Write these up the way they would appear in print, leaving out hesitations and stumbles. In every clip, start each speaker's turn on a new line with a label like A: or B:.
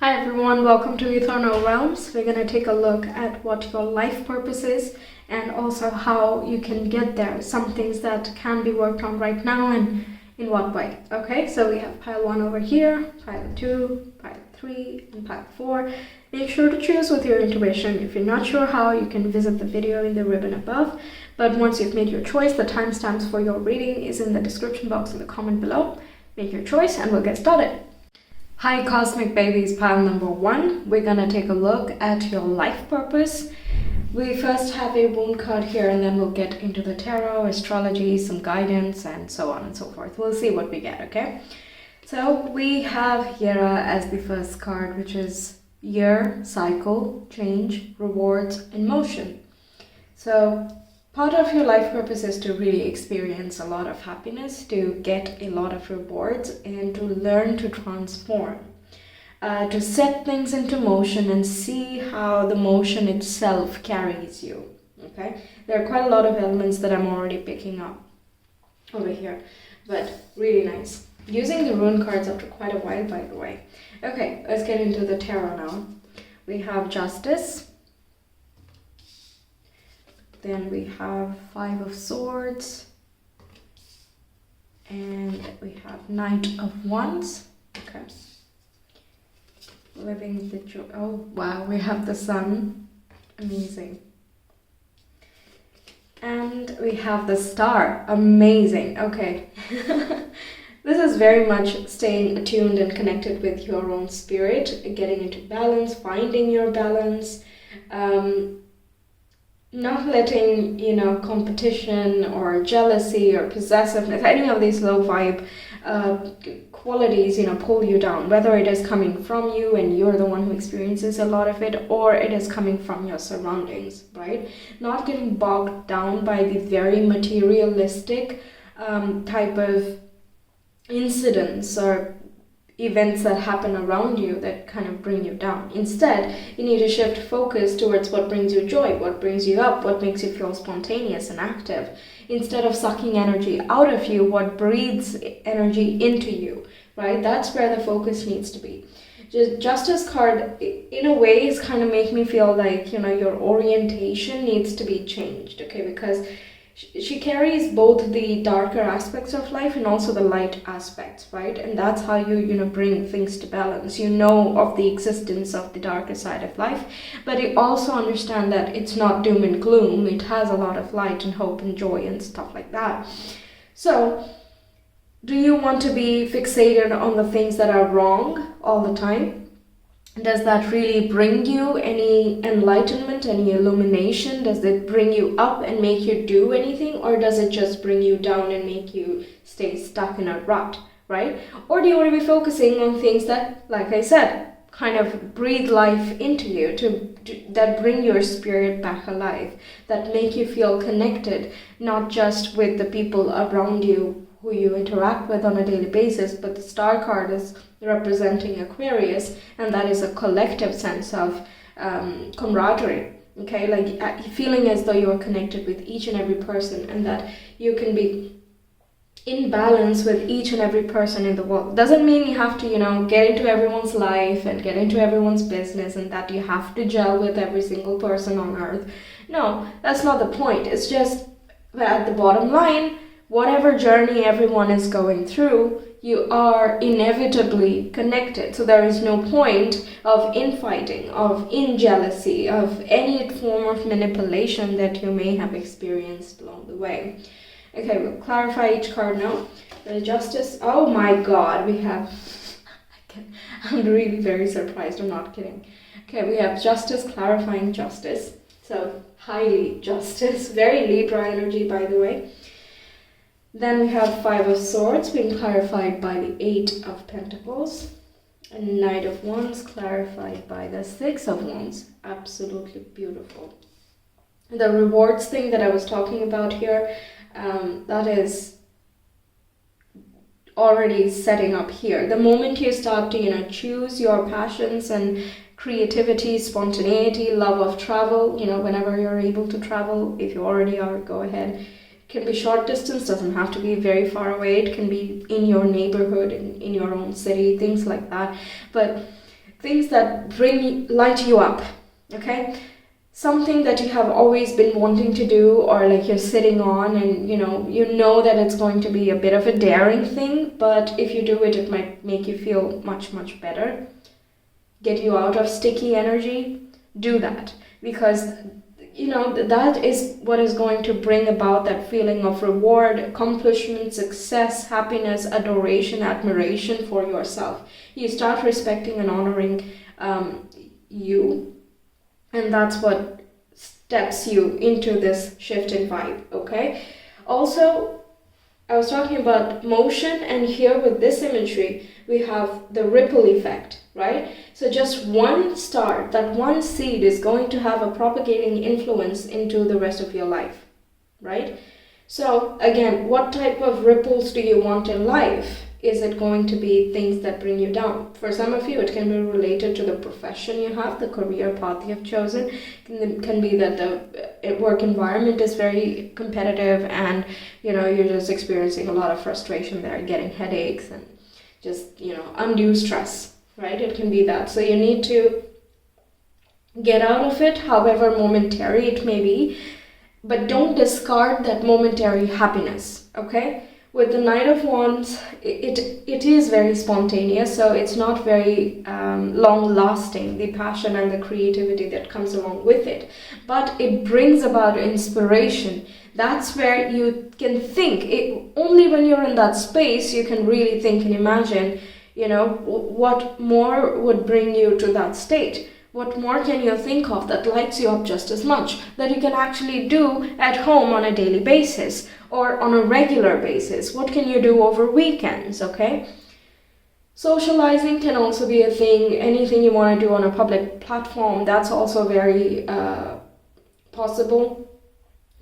A: Hi everyone, welcome to Ethernal Realms. We're going to take a look at what your life purpose is and also how you can get there. Some things that can be worked on right now and in what way. Okay, so we have pile 1 over here, pile 2, pile 3, and pile 4. Make sure to choose with your intuition. If you're not sure how, you can visit the video in the ribbon above. But once you've made your choice, the timestamps for your reading is in the description box in the comment below. Make your choice and we'll get started. Hi Cosmic Babies, pile number 1. We're gonna take a look at your life purpose. We first have a wound card here and then we'll get into the tarot, astrology, some guidance and so on and so forth. We'll see what we get, okay? So we have Hera as the first card, which is year, cycle, change, rewards, and motion. So part of your life purpose is to really experience a lot of happiness, to get a lot of rewards, and to learn to transform. To set things into motion and see how the motion itself carries you. Okay, there are quite a lot of elements that I'm already picking up over here, but really nice. Using the rune cards after quite a while, by the way. Okay, let's get into the tarot now. We have Justice. Then we have 5 of Swords. And we have Knight of Wands. Okay. Living the joy. Oh, wow, we have the Sun. Amazing. And we have the Star. Amazing. Okay. This is very much staying attuned and connected with your own spirit, getting into balance, finding your balance, not letting, competition or jealousy or possessiveness, any of these low vibe qualities, pull you down, whether it is coming from you and you're the one who experiences a lot of it, or it is coming from your surroundings, right? Not getting bogged down by the very materialistic type of incidents or events that happen around you that kind of bring you down. Instead, you need to shift focus towards what brings you joy, what brings you up, what makes you feel spontaneous and active. Instead of sucking energy out of you, what breathes energy into you, right? That's where the focus needs to be. Justice card, in a way, is kind of making me feel like, your orientation needs to be changed, okay? Because she carries both the darker aspects of life and also the light aspects, right? And that's how you bring things to balance. You know of the existence of the darker side of life, but you also understand that it's not doom and gloom. It has a lot of light and hope and joy and stuff like that. So, do you want to be fixated on the things that are wrong all the time? Does that really bring you any enlightenment, any illumination? Does it bring you up and make you do anything? Or does it just bring you down and make you stay stuck in a rut, right? Or do you want to be focusing on things that, like I said, kind of breathe life into you, that bring your spirit back alive, that make you feel connected, not just with the people around you who you interact with on a daily basis, but the Star card is representing Aquarius, and that is a collective sense of camaraderie, okay? Like feeling as though you are connected with each and every person and that you can be in balance with each and every person in the world. Doesn't mean you have to, get into everyone's life and get into everyone's business and that you have to gel with every single person on earth. No, that's not the point. It's just at the bottom line, whatever journey everyone is going through, you are inevitably connected. So there is no point of infighting, of jealousy, of any form of manipulation that you may have experienced along the way. Okay, we'll clarify each card now. The Justice. Oh my God, we have... I'm really very surprised, I'm not kidding. Okay, we have Justice, clarifying justice. So, highly justice. Very Libra energy, by the way. Then we have 5 of Swords being clarified by the 8 of Pentacles. And Knight of Wands clarified by the 6 of Wands. Absolutely beautiful. The rewards thing that I was talking about here, that is already setting up here. The moment you start to, choose your passions and creativity, spontaneity, love of travel, whenever you're able to travel, if you already are, go ahead. Can be short distance, doesn't have to be very far away. It can be in your neighborhood, in your own city, things like that. But things that light you up, okay? Something that you have always been wanting to do, or like you're sitting on and you know that it's going to be a bit of a daring thing, but if you do it, it might make you feel much, much better, get you out of sticky energy. Do that, because that is what is going to bring about that feeling of reward, accomplishment, success, happiness, adoration, admiration for yourself. You start respecting and honoring you, and that's what steps you into this shift in vibe, okay? Also, I was talking about motion, and here with this imagery, we have the ripple effect, right? So just one star, that one seed is going to have a propagating influence into the rest of your life, right? So again, what type of ripples do you want in life? Is it going to be things that bring you down? For some of you, it can be related to the profession you have, the career path you have chosen. It can be that the work environment is very competitive and, you're just experiencing a lot of frustration there, getting headaches and just, undue stress, right? It can be that. So you need to get out of it, however momentary it may be, but don't discard that momentary happiness, okay? With the Knight of Wands, it is very spontaneous, so it's not very long-lasting, the passion and the creativity that comes along with it. But it brings about inspiration. That's where you can think. Only when you're in that space, you can really think and imagine, what more would bring you to that state. What more can you think of that lights you up just as much, that you can actually do at home on a daily basis or on a regular basis? What can you do over weekends, okay? Socializing can also be a thing. Anything you want to do on a public platform, that's also very possible.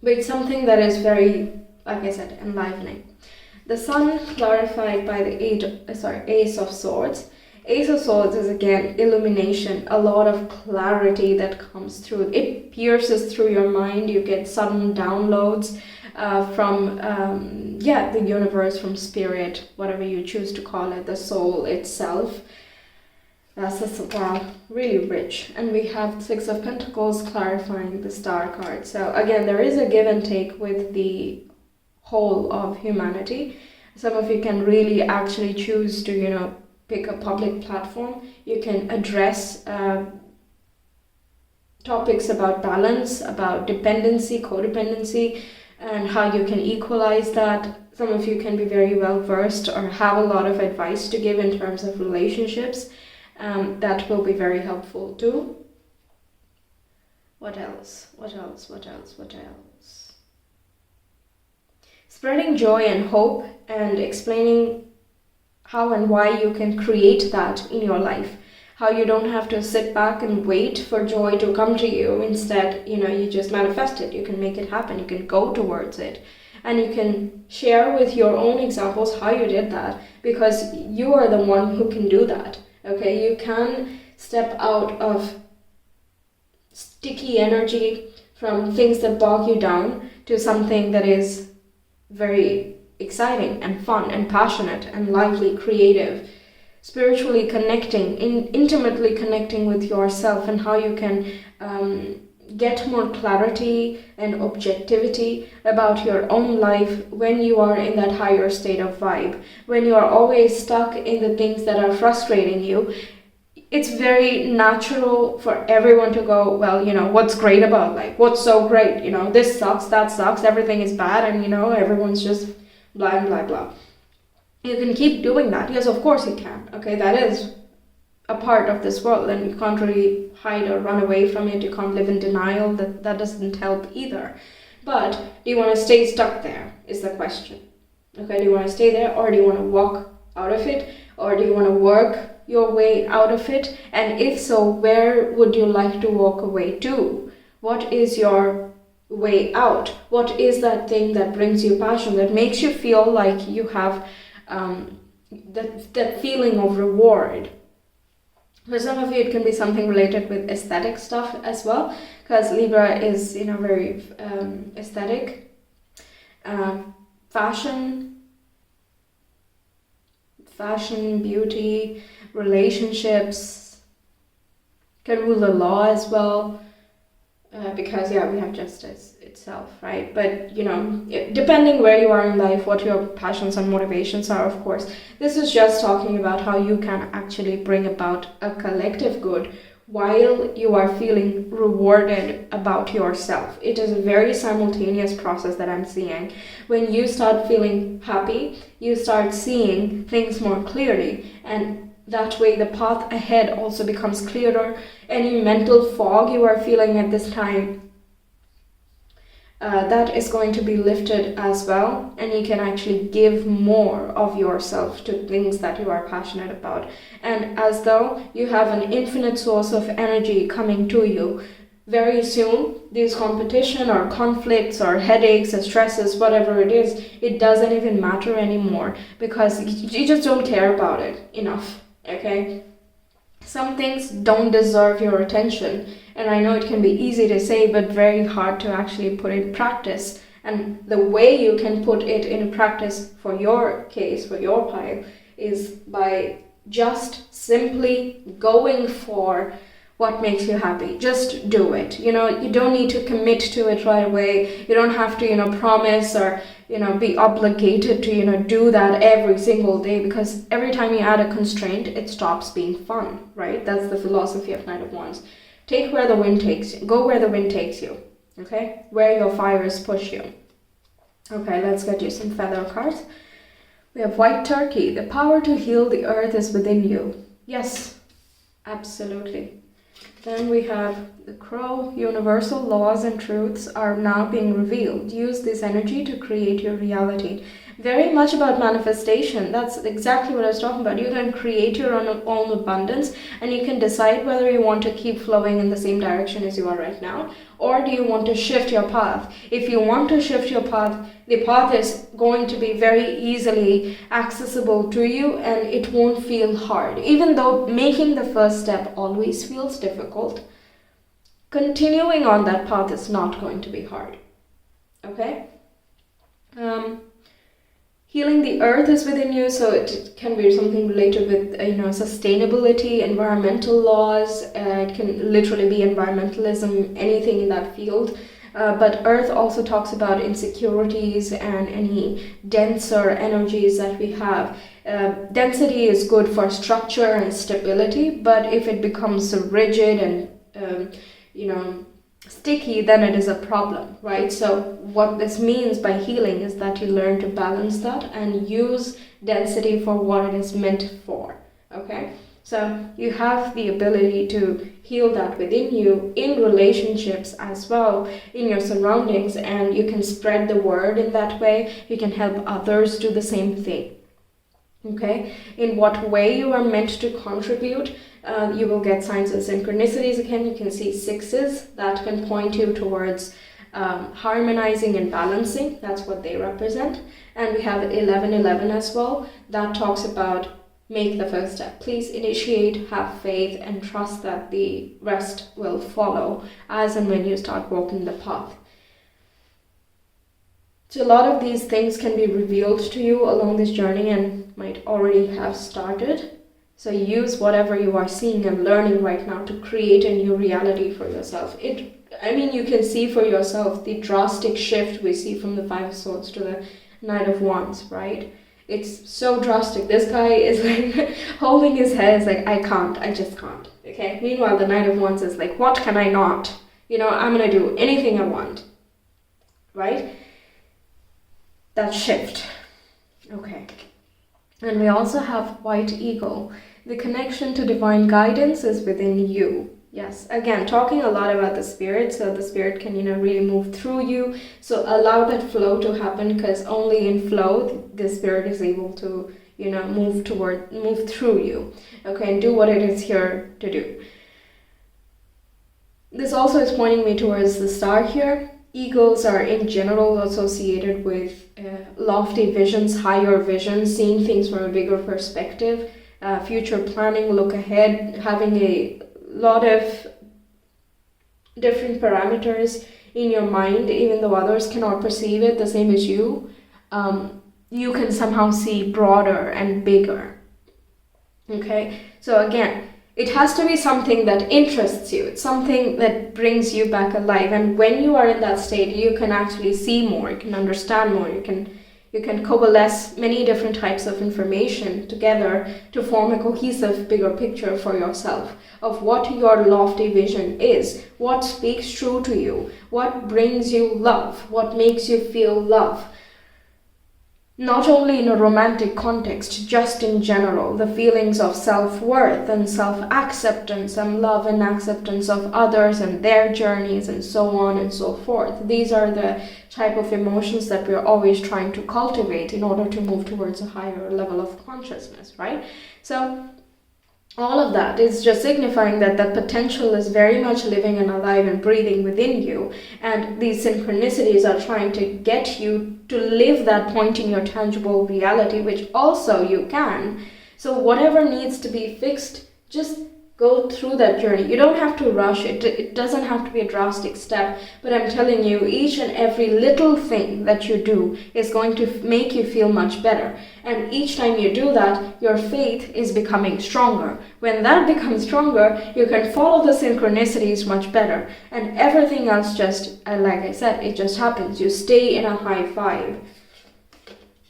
A: But it's something that is very, like I said, enlivening. The Sun clarified by the Ace of Swords. Ace of Swords is again illumination, a lot of clarity that comes through. It pierces through your mind. You get sudden downloads from the universe, from spirit, whatever you choose to call it, the soul itself. That's really rich. And we have Six of Pentacles clarifying the Star card. So again, there is a give and take with the whole of humanity. Some of you can really actually choose to, pick a public platform. You can address topics about balance, about dependency, codependency, and how you can equalize that. Some of you can be very well versed or have a lot of advice to give in terms of relationships. That will be very helpful too. What else? Spreading joy and hope and explaining how and why you can create that in your life. How you don't have to sit back and wait for joy to come to you. Instead, you just manifest it. You can make it happen. You can go towards it. And you can share with your own examples how you did that, because you are the one who can do that. Okay, you can step out of sticky energy, from things that bog you down, to something that is very exciting and fun and passionate and lively, creative, spiritually connecting, intimately connecting with yourself, and how you can get more clarity and objectivity about your own life when you are in that higher state of vibe. When you are always stuck in the things that are frustrating you, it's very natural for everyone to go, well, what's great about life? What's so great? This sucks, that sucks, everything is bad, and everyone's just blah, blah, blah. You can keep doing that. Yes, of course you can. Okay, that is a part of this world, and you can't really hide or run away from it. You can't live in denial. That doesn't help either. But do you want to stay stuck there is the question. Okay, do you want to stay there, or do you want to walk out of it, or do you want to work your way out of it? And if so, where would you like to walk away to? What is your way out? What is that thing that brings you passion, that makes you feel like you have that feeling of reward? For some of you, it can be something related with aesthetic stuff as well, because Libra is very aesthetic. Fashion, beauty, relationships, can rule the law as well. Because yeah, we have justice itself, right? But depending where you are in life, what your passions and motivations are, of course, this is just talking about how you can actually bring about a collective good while you are feeling rewarded about yourself. It is a very simultaneous process that I'm seeing. When you start feeling happy, you start seeing things more clearly, and that way the path ahead also becomes clearer. Any mental fog you are feeling at this time, that is going to be lifted as well, and you can actually give more of yourself to things that you are passionate about. And as though you have an infinite source of energy coming to you, very soon these competition or conflicts or headaches or stresses, whatever it is, it doesn't even matter anymore, because you just don't care about it enough. Okay, some things don't deserve your attention, and I know it can be easy to say but very hard to actually put in practice. And the way you can put it in practice for your case, for your pile, is by just simply going for what makes you happy. Just do it. You don't need to commit to it right away. You don't have to promise or be obligated to do that every single day, because every time you add a constraint, it stops being fun, right? That's the philosophy of Knight of Wands. Take where the wind takes you. Go where the wind takes you. Okay, where your fires push you. Okay, let's get you some feather cards. We have White Turkey. The power to heal the earth is within you. Yes, absolutely. Then we have the Crow. Universal laws and truths are now being revealed. Use this energy to create your reality. Very much about manifestation. That's exactly what I was talking about. You can create your own abundance, and you can decide whether you want to keep flowing in the same direction as you are right now, or do you want to shift your path. If you want to shift your path, the path is going to be very easily accessible to you, and it won't feel hard. Even though making the first step always feels difficult, continuing on that path is not going to be hard. Okay? Healing the earth is within you, so it can be something related with sustainability, environmental laws. It can literally be environmentalism, anything in that field. But earth also talks about insecurities and any denser energies that we have. Density is good for structure and stability, but if it becomes rigid and sticky, then it is a problem, right? So what this means by healing is that you learn to balance that and use density for what it is meant for. Okay, so you have the ability to heal that within you, in relationships as well, in your surroundings, and you can spread the word in that way. You can help others do the same thing. Okay, in what way you are meant to contribute, you will get signs and synchronicities. Again, you can see sixes that can point you towards harmonizing and balancing. That's what they represent. And we have 1111 as well. That talks about make the first step. Please initiate, have faith, and trust that the rest will follow as and when you start walking the path. So a lot of these things can be revealed to you along this journey and might already have started. So use whatever you are seeing and learning right now to create a new reality for yourself. You can see for yourself the drastic shift we see from the Five of Swords to the Knight of Wands, right? It's so drastic. This guy is like holding his head, is like, I just can't. Okay. Meanwhile, the Knight of Wands is like, what can I not? I'm gonna do anything I want. Right? That shift. Okay. And we also have White Eagle. The connection to divine guidance is within you. Yes, again, talking a lot about the spirit, so the spirit can, really move through you. So allow that flow to happen, because only in flow the spirit is able to, move through you. Okay, and do what it is here to do. This also is pointing me towards the star here. Eagles are in general associated with lofty visions, higher visions, seeing things from a bigger perspective, future planning, look ahead, having a lot of different parameters in your mind, even though others cannot perceive it the same as you. You can somehow see broader and bigger. Okay, so again, it has to be something that interests you. It's something that brings you back alive. And when you are in that state, you can actually see more, you can understand more, you can coalesce many different types of information together to form a cohesive, bigger picture for yourself of what your lofty vision is, what speaks true to you, what brings you love, what makes you feel love. Not only in a romantic context, just in general, the feelings of self-worth and self-acceptance and love and acceptance of others and their journeys and so on and so forth. These are the type of emotions that we're always trying to cultivate in order to move towards a higher level of consciousness, right? So all of that is just signifying that that potential is very much living and alive and breathing within you. And these synchronicities are trying to get you to live that point in your tangible reality, which also you can. So whatever needs to be fixed, just go through that journey. You don't have to rush it. It doesn't have to be a drastic step. But I'm telling you, each and every little thing that you do is going to make you feel much better. And each time you do that, your faith is becoming stronger. When that becomes stronger, you can follow the synchronicities much better. And everything else just, like I said, it just happens. You stay in a high vibe.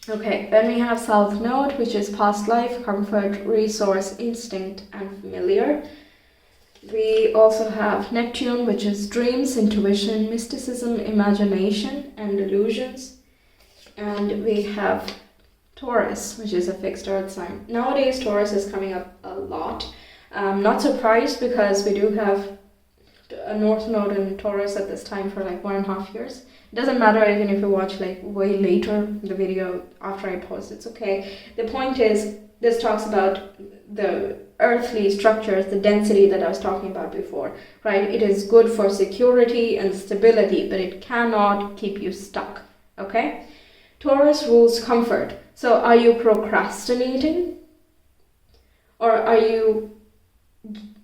A: Okay, then we have South Node, which is past life, comfort, resource, instinct, and familiar. We also have Neptune, which is dreams, intuition, mysticism, imagination, and illusions. And we have Taurus, which is a fixed earth sign. Nowadays, Taurus is coming up a lot. I'm not surprised because we do have a North Node in Taurus at this time for like 1.5 years. It doesn't matter even if you watch like way later the video after I post, it's okay. The point is, this talks about the earthly structures, the density that I was talking about before, right? It is good for security and stability, but it cannot keep you stuck, okay? Taurus rules comfort. So are you procrastinating? Or are you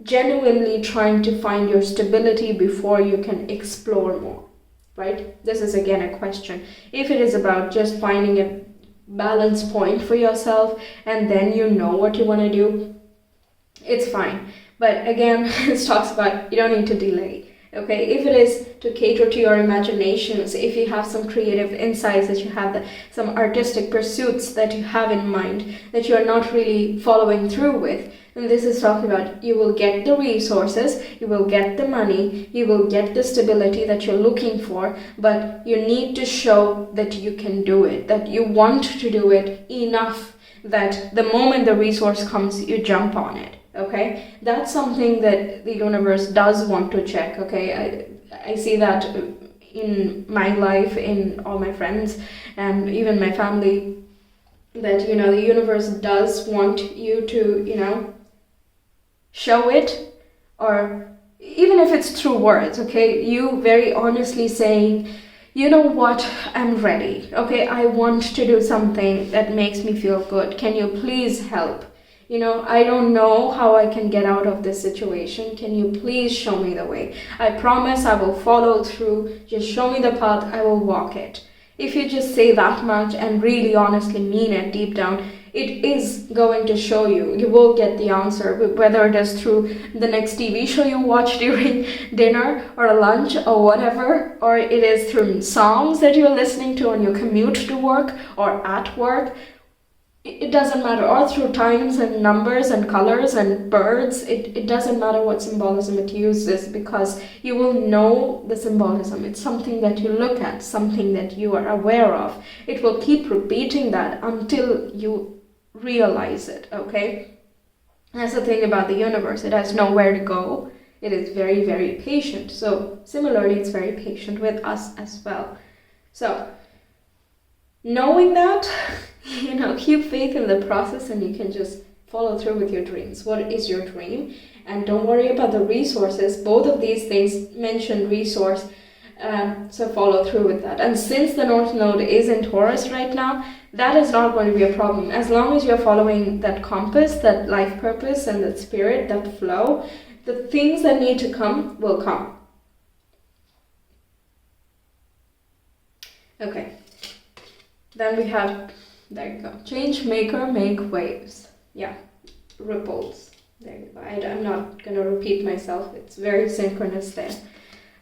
A: genuinely trying to find your stability before you can explore more? Right? This is again a question. If it is about just finding a balance point for yourself and then you know what you want to do, it's fine. But again, this talks about you don't need to delay. Okay, if it is to cater to your imaginations, if you have some creative insights, that you have some artistic pursuits that you have in mind that you're not really following through with, and this is talking about you will get the resources, you will get the money, you will get the stability that you're looking for, but you need to show that you can do it, that you want to do it enough that the moment the resource comes, you jump on it. Okay, that's something that the universe does want to check. Okay, I see that in my life, in all my friends, and even my family, that the universe does want you to show it, or even if it's through words. Okay, you very honestly saying, you know what, I'm ready. Okay, I want to do something that makes me feel good. Can you please help? I don't know how I can get out of this situation. Can you please show me the way? I promise I will follow through. Just show me the path. I will walk it. If you just say that much and really honestly mean it deep down, it is going to show you. You will get the answer, whether it is through the next TV show you watch during dinner or lunch or whatever, or it is through songs that you're listening to on your commute to work or at work. It doesn't matter, or through times and numbers and colors and birds. It doesn't matter what symbolism it uses, because you will know the symbolism. It's something that you look at, something that you are aware of. It will keep repeating that until you realize it, okay? That's the thing about the universe. It has nowhere to go. It is very, very patient. So similarly, it's very patient with us as well. So knowing that, keep faith in the process, and you can just follow through with your dreams. What is your dream? And don't worry about the resources. Both of these things mention resource, so follow through with that. And since the North Node is in Taurus right now, that is not going to be a problem. As long as you're following that compass, that life purpose, and that spirit, that flow, the things that need to come will come. Okay. Then we have, there you go, change maker, make waves. Yeah, ripples. There you go. I'm not going to repeat myself. It's very synchronous there.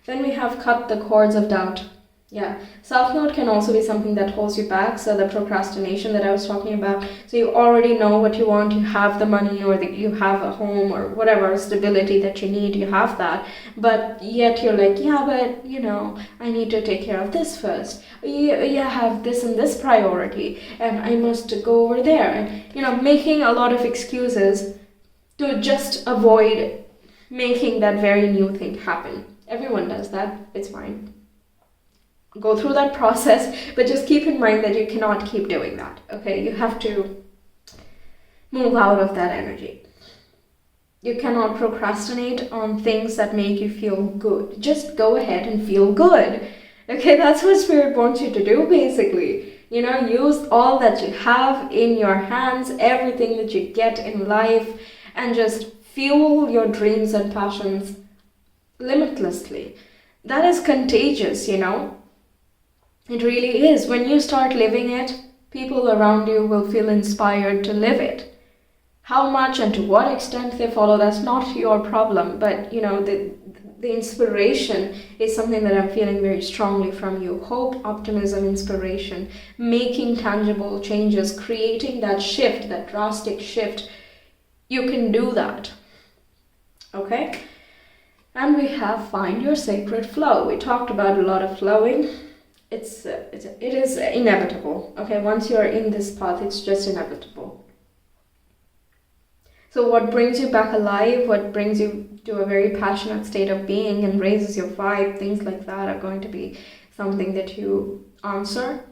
A: Then we have cut the cords of doubt. Yeah, self-doubt can also be something that holds you back. So the procrastination that I was talking about. So you already know what you want. You have the money, or you have a home, or whatever stability that you need. You have that. But yet you're like, yeah, but I need to take care of this first. Yeah, have this and this priority, and I must go over there. And making a lot of excuses to just avoid making that very new thing happen. Everyone does that. It's fine. Go through that process, but just keep in mind that you cannot keep doing that. Okay, you have to move out of that energy. You cannot procrastinate on things that make you feel good. Just go ahead and feel good. Okay, that's what Spirit wants you to do, basically. Use all that you have in your hands, everything that you get in life, and just fuel your dreams and passions limitlessly. That is contagious, It really is. When you start living it, people around you will feel inspired to live it. How much and to what extent they follow, that's not your problem. But, the inspiration is something that I'm feeling very strongly from you. Hope, optimism, inspiration, making tangible changes, creating that shift, that drastic shift. You can do that. Okay? And we have find your sacred flow. We talked about a lot of flowing. It is inevitable. Okay, once you're in this path, it's just inevitable. So what brings you back alive, what brings you to a very passionate state of being and raises your vibe, things like that are going to be something that you answer.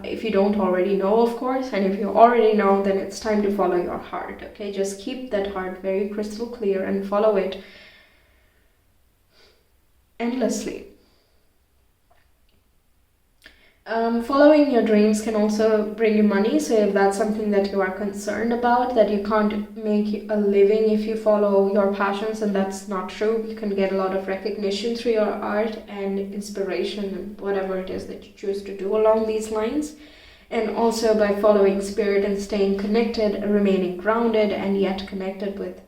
A: If you don't already know, of course, and if you already know, then it's time to follow your heart. Okay, just keep that heart very crystal clear and follow it endlessly. Following your dreams can also bring you money. So if that's something that you are concerned about, that you can't make a living if you follow your passions, and that's not true. You can get a lot of recognition through your art and inspiration and whatever it is that you choose to do along these lines. And also by following spirit and staying connected, remaining grounded and yet connected with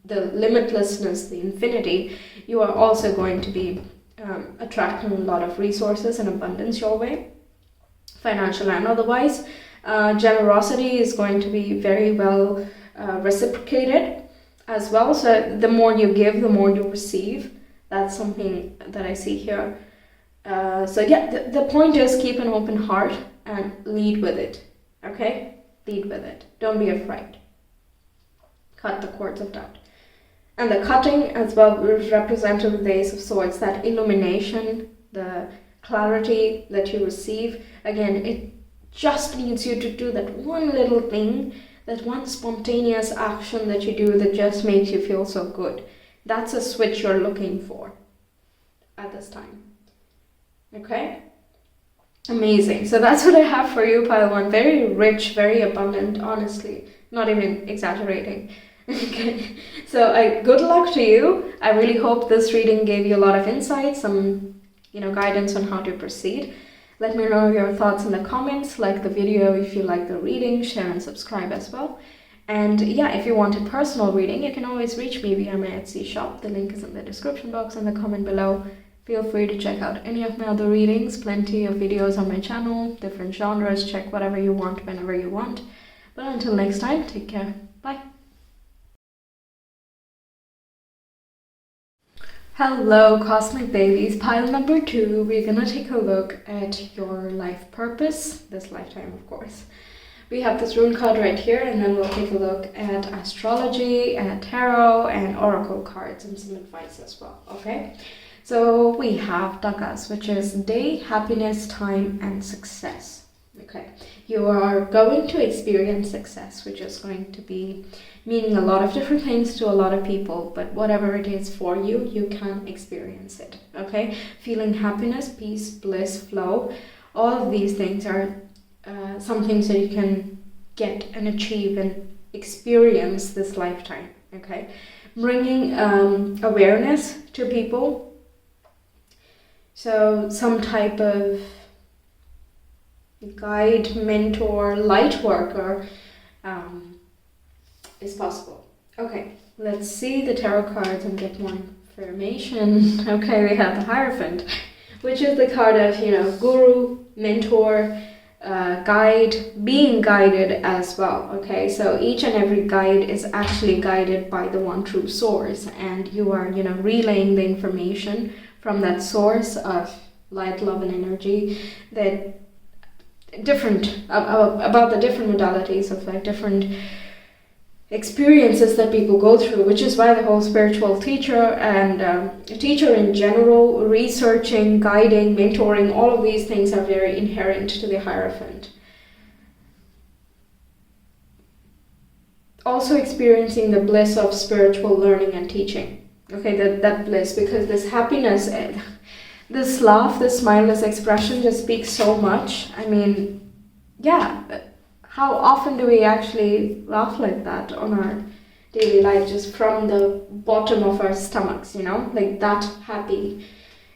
A: the limitlessness, the infinity, you are also going to be attracting a lot of resources and abundance your way, financial and otherwise. Generosity is going to be very well reciprocated as well. So the more you give, the more you receive. That's something that I see here. The point is keep an open heart and lead with it. Okay? Lead with it. Don't be afraid. Cut the cords of doubt. And the cutting as well is represented with the Ace of Swords, that illumination, the clarity that you receive. Again, it just needs you to do that one little thing, that one spontaneous action that you do that just makes you feel so good. That's a switch you're looking for at this time. Okay? Amazing. So that's what I have for you, Pile 1. Very rich, very abundant, honestly. Not even exaggerating. Okay, so good luck to you. I really hope this reading gave you a lot of insight, some guidance on how to proceed. Let me know your thoughts in the comments. Like the video if you like the reading, share and subscribe as well. And yeah, if you want a personal reading, you can always reach me via my Etsy shop. The link is in the description box and the comment below. Feel free to check out any of my other readings. Plenty of videos on my channel, different genres. Check whatever you want whenever you want. But until next time, take care. Bye. Hello Cosmic Babies, pile number 2. We're gonna take a look at your life purpose, this lifetime of course. We have this rune card right here, and then we'll take a look at astrology and tarot and oracle cards and some advice as well, okay? So we have Dagas, which is day, happiness, time and success. Okay, you are going to experience success, which is going to be meaning a lot of different things to a lot of people, but whatever it is for you, you can experience it. Okay, feeling happiness, peace, bliss, flow, all of these things are some things that you can get and achieve and experience this lifetime. Okay, bringing awareness to people, so some type of guide, mentor, light worker is possible. Okay, let's see the tarot cards and get more information. Okay, we have the Hierophant, which is the card of, guru, mentor, guide, being guided as well. Okay, so each and every guide is actually guided by the one true source, and you are, relaying the information from that source of light, love, and energy that different about the different modalities of like different experiences that people go through, which is why the whole spiritual teacher and teacher in general, researching, guiding, mentoring, all of these things are very inherent to the Hierophant. Also experiencing the bliss of spiritual learning and teaching. Okay, that bliss, because this happiness, this laugh, this smile, this expression just speaks so much. I mean, yeah, how often do we actually laugh like that on our daily life, just from the bottom of our stomachs, like that happy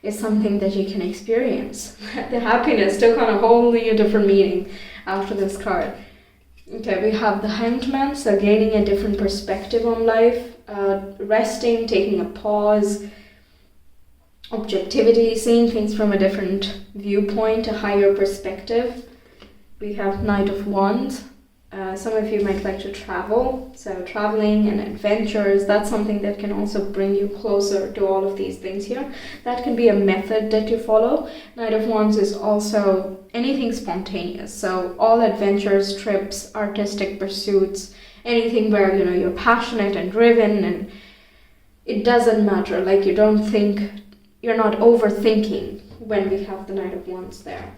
A: is something that you can experience. The happiness took on a wholly different meaning after this card. Okay, we have the Hanged Man, so gaining a different perspective on life, resting, taking a pause, objectivity, seeing things from a different viewpoint, a higher perspective. We have Knight of Wands. Some of you might like to travel, so traveling and adventures, that's something that can also bring you closer to all of these things here. That can be a method that you follow. Knight of Wands is also anything spontaneous, so all adventures, trips, artistic pursuits, anything where you're passionate and driven, and it doesn't matter, like you're not overthinking when we have the Knight of Wands there.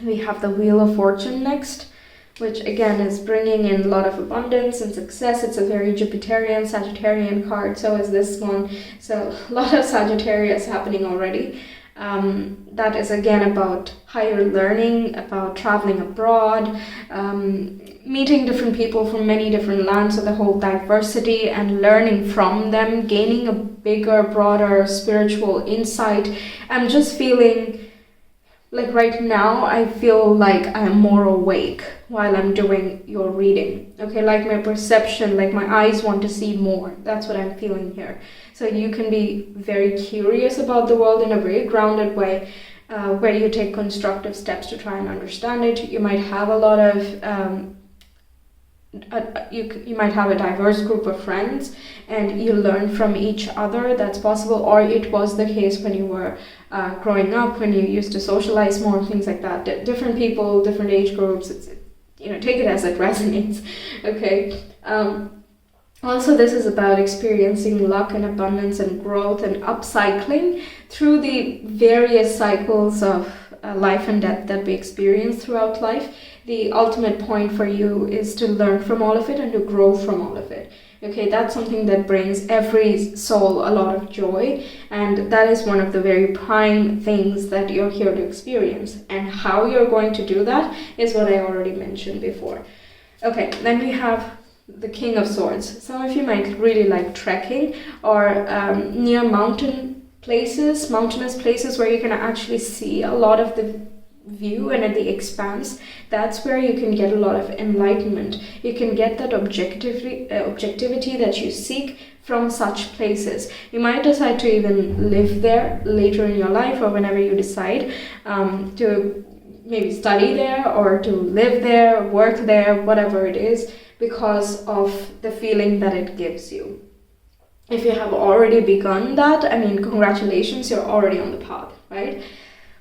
A: We have the Wheel of Fortune next, which again is bringing in a lot of abundance and success. It's a very Jupiterian, Sagittarian card, so is this one. So a lot of Sagittarius happening already. That is again about higher learning, about traveling abroad, meeting different people from many different lands, so the whole diversity and learning from them, gaining a bigger, broader spiritual insight. I'm just feeling like right now, I feel like I'm more awake while I'm doing your reading. Okay, like my perception, like my eyes want to see more. That's what I'm feeling here. So you can be very curious about the world in a very grounded way, where you take constructive steps to try and understand it. You might have a lot of you might have a diverse group of friends and you learn from each other. That's possible, or it was the case when you were growing up, when you used to socialize more, things like that. Different people, different age groups, take it as it resonates. Okay. Also, this is about experiencing luck and abundance and growth and upcycling through the various cycles of life and death that we experience throughout life. The ultimate point for you is to learn from all of it and to grow from all of it. Okay, that's something that brings every soul a lot of joy, and that is one of the very prime things that you're here to experience. And how you're going to do that is what I already mentioned before. Okay, then we have the King of Swords. Some of you might really like trekking or near mountainous places where you can actually see a lot of the view and at the expanse. That's where you can get a lot of enlightenment. You can get that objectivity that you seek from such places. You might decide to even live there later in your life, or whenever you decide to maybe study there or to live there, work there, whatever it is, because of the feeling that it gives you. If you have already begun that, I mean, congratulations, you're already on the path, right?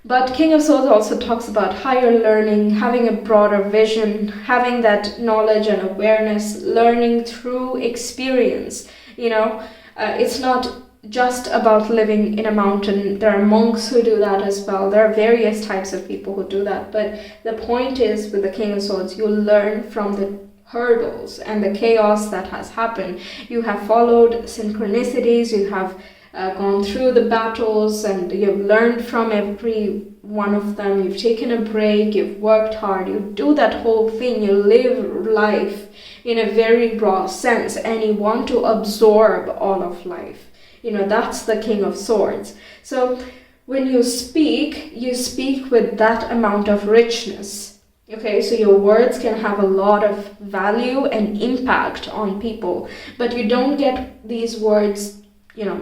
A: But King of Swords also talks about higher learning, having a broader vision, having that knowledge and awareness, learning through experience. It's not just about living in a mountain. There are monks who do that as well. There are various types of people who do that. But the point is, with the King of Swords, you learn from the hurdles and the chaos that has happened. You have followed synchronicities, you have gone through the battles, and you've learned from every one of them. You've taken a break, you've worked hard, you do that whole thing, you live life in a very raw sense, and you want to absorb all of life. That's the King of Swords. So when you speak with that amount of richness. Okay, so your words can have a lot of value and impact on people, but you don't get these words,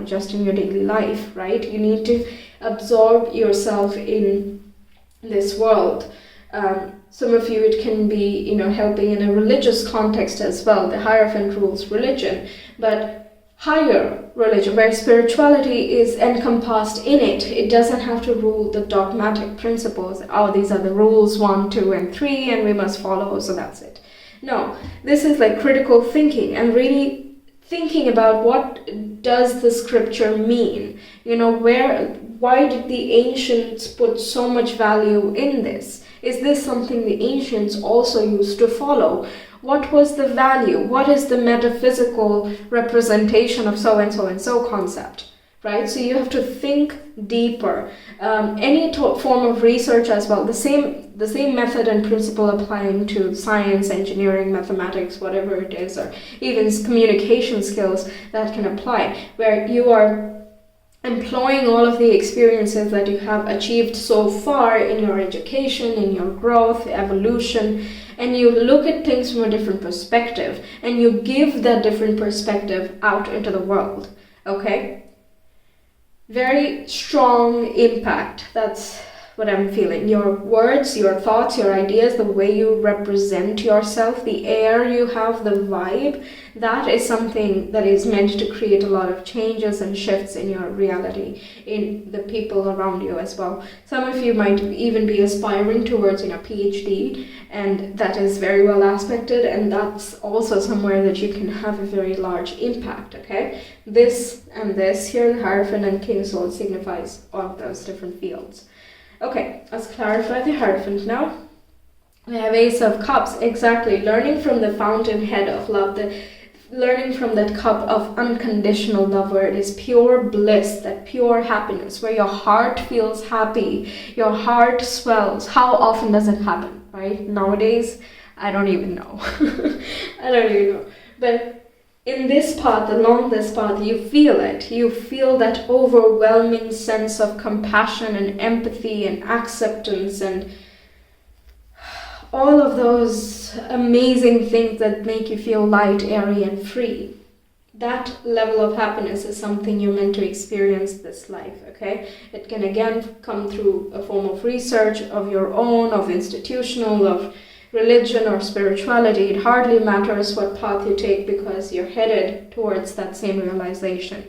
A: just in your daily life, right? You need to absorb yourself in this world. Some of you, it can be, helping in a religious context as well. The Hierophant rules religion, but higher religion, where spirituality is encompassed in it. It doesn't have to rule the dogmatic principles. Oh, these are the rules 1, 2, and 3, and we must follow, so that's it. No, this is like critical thinking and really thinking about what does the scripture mean? Why did the ancients put so much value in this? Is this something the ancients also used to follow? What was the value? What is the metaphysical representation of so and so and so concept, right? So you have to think deeper. Any form of research as well, the same method and principle applying to science, engineering, mathematics, whatever it is, or even communication skills that can apply, where you are employing all of the experiences that you have achieved so far in your education, in your growth, evolution, and you look at things from a different perspective, and you give that different perspective out into the world, okay? Very strong impact. That's what I'm feeling. Your words, your thoughts, your ideas, the way you represent yourself, the air you have, the vibe, that is something that is meant to create a lot of changes and shifts in your reality, in the people around you as well. Some of you might even be aspiring towards, PhD, and that is very well aspected, and that's also somewhere that you can have a very large impact, okay? This and this here, the Hierophant and King Sword, signifies all of those different fields. Okay, let's clarify the Hierophant now. We have Ace of Cups, exactly, learning from the fountainhead of love, learning from that cup of unconditional love, where it is pure bliss, that pure happiness, where your heart feels happy, your heart swells. How often does it happen, right? Nowadays, I don't even know. I don't even know. But in this path, along this path, you feel it. You feel that overwhelming sense of compassion and empathy and acceptance and all of those amazing things that make you feel light, airy, and free. That level of happiness is something you're meant to experience this life, okay? It can again come through a form of research of your own, of institutional, of religion or spirituality. It hardly matters what path you take, because you're headed towards that same realization,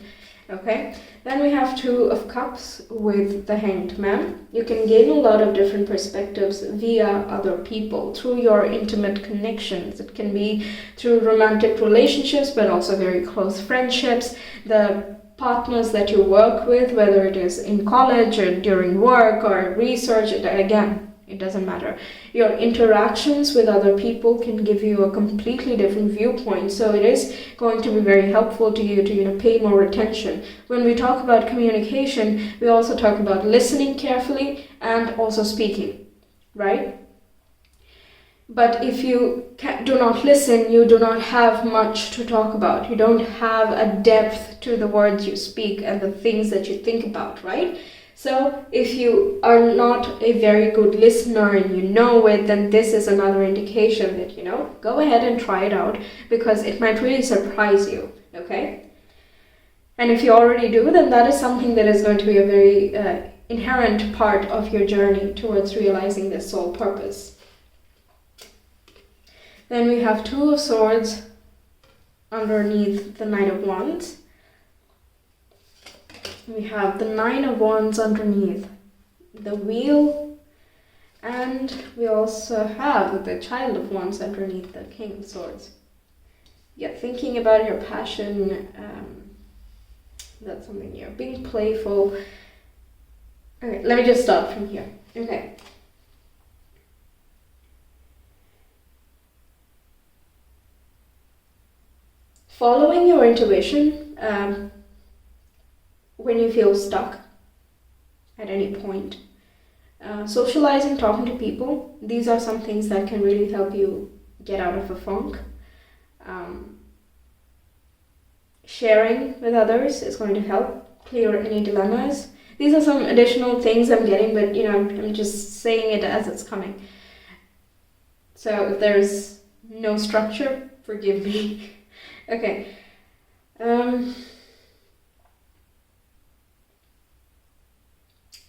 A: okay? Then we have Two of Cups with the Hanged Man. You can gain a lot of different perspectives via other people, through your intimate connections. It can be through romantic relationships, but also very close friendships, the partners that you work with, whether it is in college or during work or research. Again, it doesn't matter. Your interactions with other people can give you a completely different viewpoint. So it is going to be very helpful to you to pay more attention. When we talk about communication, we also talk about listening carefully and also speaking, right? But if you do not listen, you do not have much to talk about. You don't have a depth to the words you speak and the things that you think about, right? So if you are not a very good listener and you know it, then this is another indication that, go ahead and try it out, because it might really surprise you, okay? And if you already do, then that is something that is going to be a very inherent part of your journey towards realizing this soul purpose. Then we have Two of Swords underneath the Knight of Wands. We have the Nine of Wands underneath the Wheel, and we also have the Child of Wands underneath the King of Swords. Yeah, thinking about your passion, that's something you're being playful. Okay, let me just start from here. Okay. Following your intuition, when you feel stuck at any point. Socializing, talking to people, these are some things that can really help you get out of a funk. Sharing with others is going to help clear any dilemmas. These are some additional things I'm getting, but I'm just saying it as it's coming. So if there's no structure, forgive me. Okay.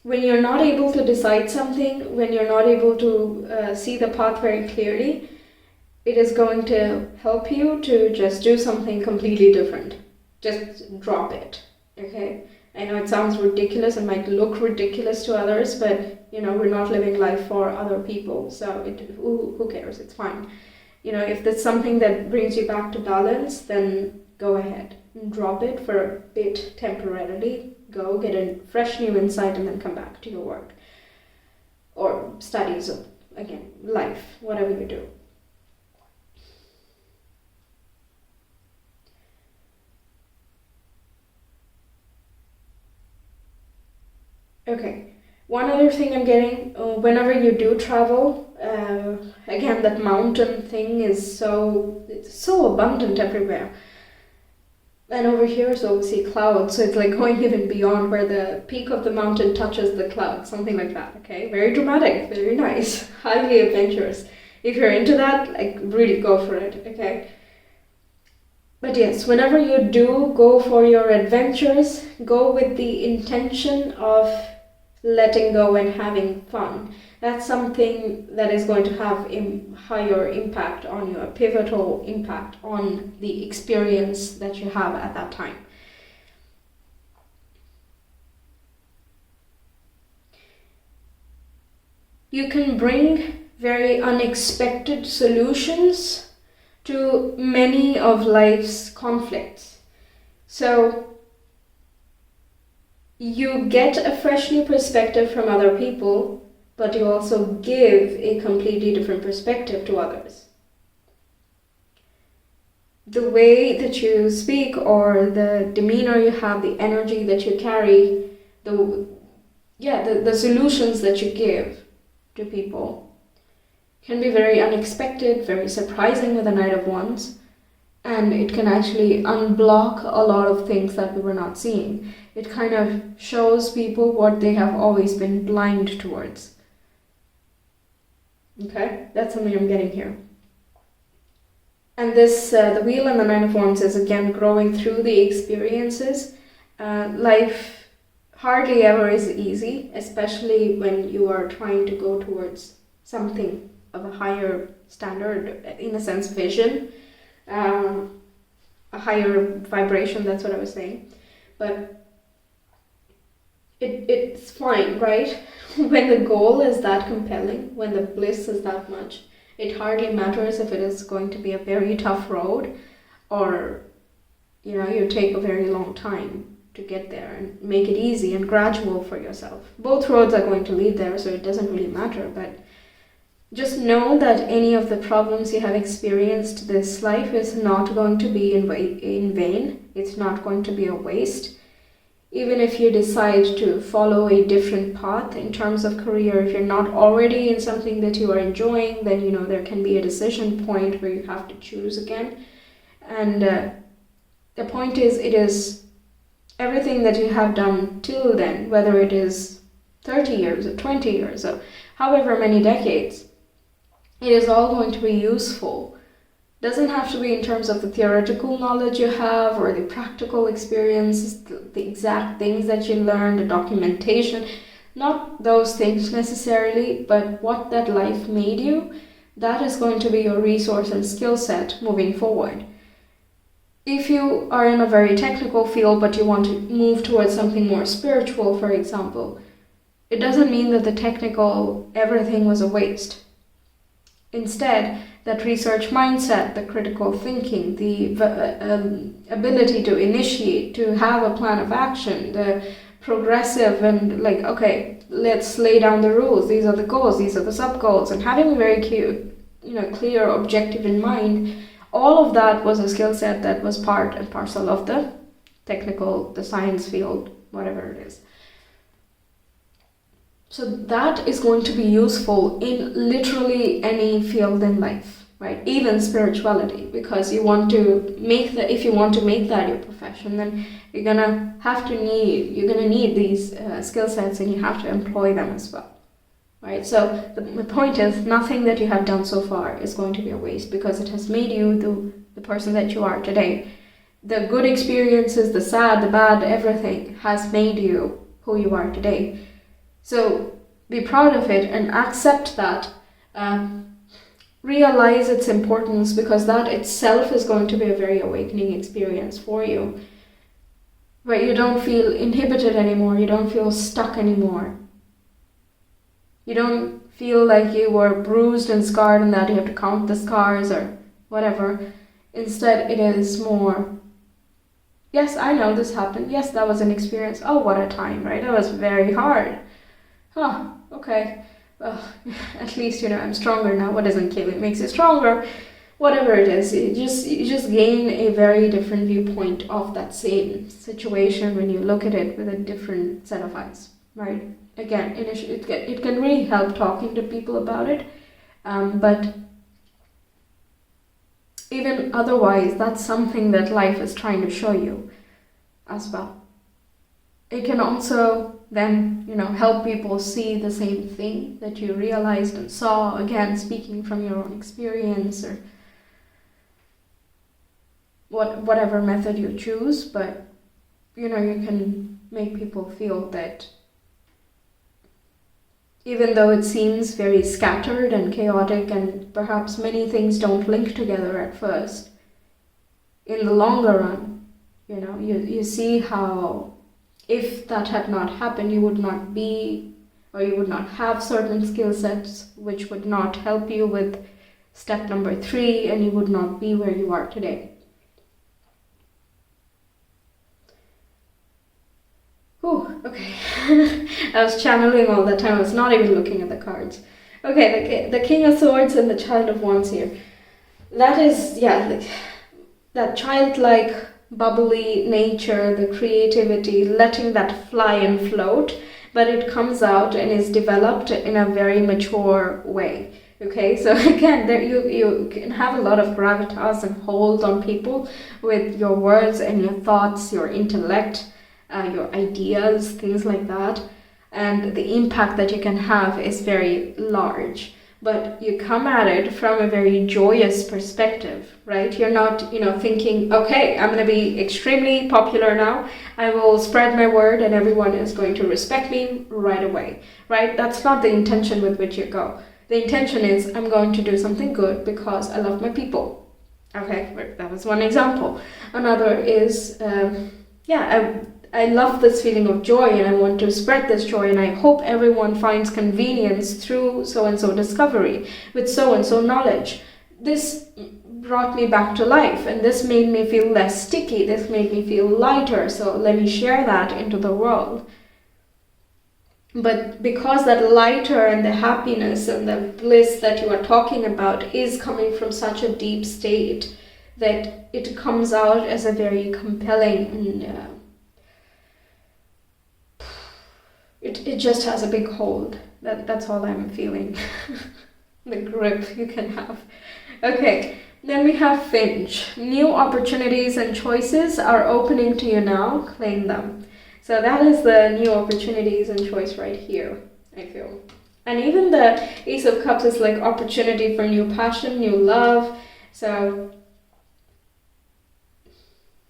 A: When you're not able to decide something, when you're not able to see the path very clearly, it is going to help you to just do something completely different. Just drop it, okay? I know it sounds ridiculous and might look ridiculous to others, but we're not living life for other people, so who cares? It's fine. If there's something that brings you back to balance, then go ahead and drop it for a bit temporarily. Go get a fresh new insight and then come back to your work or studies or, again, life, whatever you do. Okay, one other thing I'm getting, whenever you do travel, again, that mountain thing is it's so abundant everywhere. And over here is obviously clouds, so it's like going even beyond where the peak of the mountain touches the clouds, something like that, okay? Very dramatic, very nice, highly adventurous. If you're into that, like, really go for it, okay? But yes, whenever you do go for your adventures, go with the intention of letting go and having fun. That's something that is going to have a higher impact on you, a pivotal impact on the experience that you have at that time. You can bring very unexpected solutions to many of life's conflicts. So you get a fresh new perspective from other people, but you also give a completely different perspective to others. The way that you speak or the demeanor you have, the energy that you carry, the solutions that you give to people can be very unexpected, very surprising with the Knight of Wands, and it can actually unblock a lot of things that we were not seeing. It kind of shows people what they have always been blind towards. Okay, that's something I'm getting here. And this, the Wheel and the Nine of Wands is again growing through the experiences. Life hardly ever is easy, especially when you are trying to go towards something of a higher standard, in a sense, vision, a higher vibration, that's what I was saying. But it's fine, right? When the goal is that compelling, when the bliss is that much, it hardly matters if it is going to be a very tough road or, you take a very long time to get there, and make it easy and gradual for yourself. Both roads are going to lead there, so it doesn't really matter, but just know that any of the problems you have experienced this life is not going to be in vain. It's not going to be a waste. Even if you decide to follow a different path in terms of career, if you're not already in something that you are enjoying, then there can be a decision point where you have to choose again. And the point is, it is everything that you have done till then, whether it is 30 years or 20 years or however many decades, it is all going to be useful. Doesn't have to be in terms of the theoretical knowledge you have or the practical experiences, the exact things that you learned, the documentation, not those things necessarily, but what that life made you, that is going to be your resource and skill set moving forward. If you are in a very technical field but you want to move towards something more spiritual, for example, it doesn't mean that the technical everything was a waste. Instead, that research mindset, the critical thinking, the ability to initiate, to have a plan of action, the progressive and okay, let's lay down the rules. These are the goals, these are the sub-goals, and having a very clear objective in mind, all of that was a skill set that was part and parcel of the technical, the science field, whatever it is. So that is going to be useful in literally any field in life, right? Even spirituality, because you want to make that, if you want to make that your profession, then you're gonna need these skill sets, and you have to employ them as well. right? So the point is, nothing that you have done so far is going to be a waste, because it has made you the person that you are today. The good experiences, the sad, the bad, everything has made you who you are today. So be proud of it and accept that. Realize its importance, because that itself is going to be a very awakening experience for you. Where you don't feel inhibited anymore, you don't feel stuck anymore. You don't feel like you were bruised and scarred and that you have to count the scars or whatever. Instead, it is more, yes, I know this happened. Yes, that was an experience. Oh, what a time, right? That was very hard. Huh, okay. Well, at least, I'm stronger now. What doesn't kill you makes you stronger. Whatever it is, you just gain a very different viewpoint of that same situation when you look at it with a different set of eyes, right? Again, it can really help talking to people about it, but even otherwise, that's something that life is trying to show you as well. It can also then, help people see the same thing that you realized and saw, again, speaking from your own experience, or whatever method you choose, but, you can make people feel that even though it seems very scattered and chaotic and perhaps many things don't link together at first, in the longer run, you see how if that had not happened, you would not be, or you would not have certain skill sets which would not help you with step number 3, and you would not be where you are today. Oh, okay. I was channeling all the time. I was not even looking at the cards. Okay, the King of Swords and the Child of Wands here. That is, that childlike, bubbly nature, the creativity, letting that fly and float, but it comes out and is developed in a very mature way. Okay, so again, there you can have a lot of gravitas and hold on people with your words and your thoughts, your intellect, your ideas, things like that, and the impact that you can have is very large. But you come at it from a very joyous perspective, right? You're not, thinking, okay, I'm going to be extremely popular now. I will spread my word and everyone is going to respect me right away, right? That's not the intention with which you go. The intention is, I'm going to do something good because I love my people. Okay, that was one example. Another is, I love this feeling of joy and I want to spread this joy, and I hope everyone finds convenience through so-and-so discovery, with so-and-so knowledge. This brought me back to life, and this made me feel less sticky, this made me feel lighter, so let me share that into the world. But because that lighter and the happiness and the bliss that you are talking about is coming from such a deep state, that it comes out as a very compelling and it just has a big hold. That's all I'm feeling. The grip you can have. Okay, then we have Finch. New opportunities and choices are opening to you now. Claim them. So that is the new opportunities and choice right here, I feel. And even the Ace of Cups is like opportunity for new passion, new love. So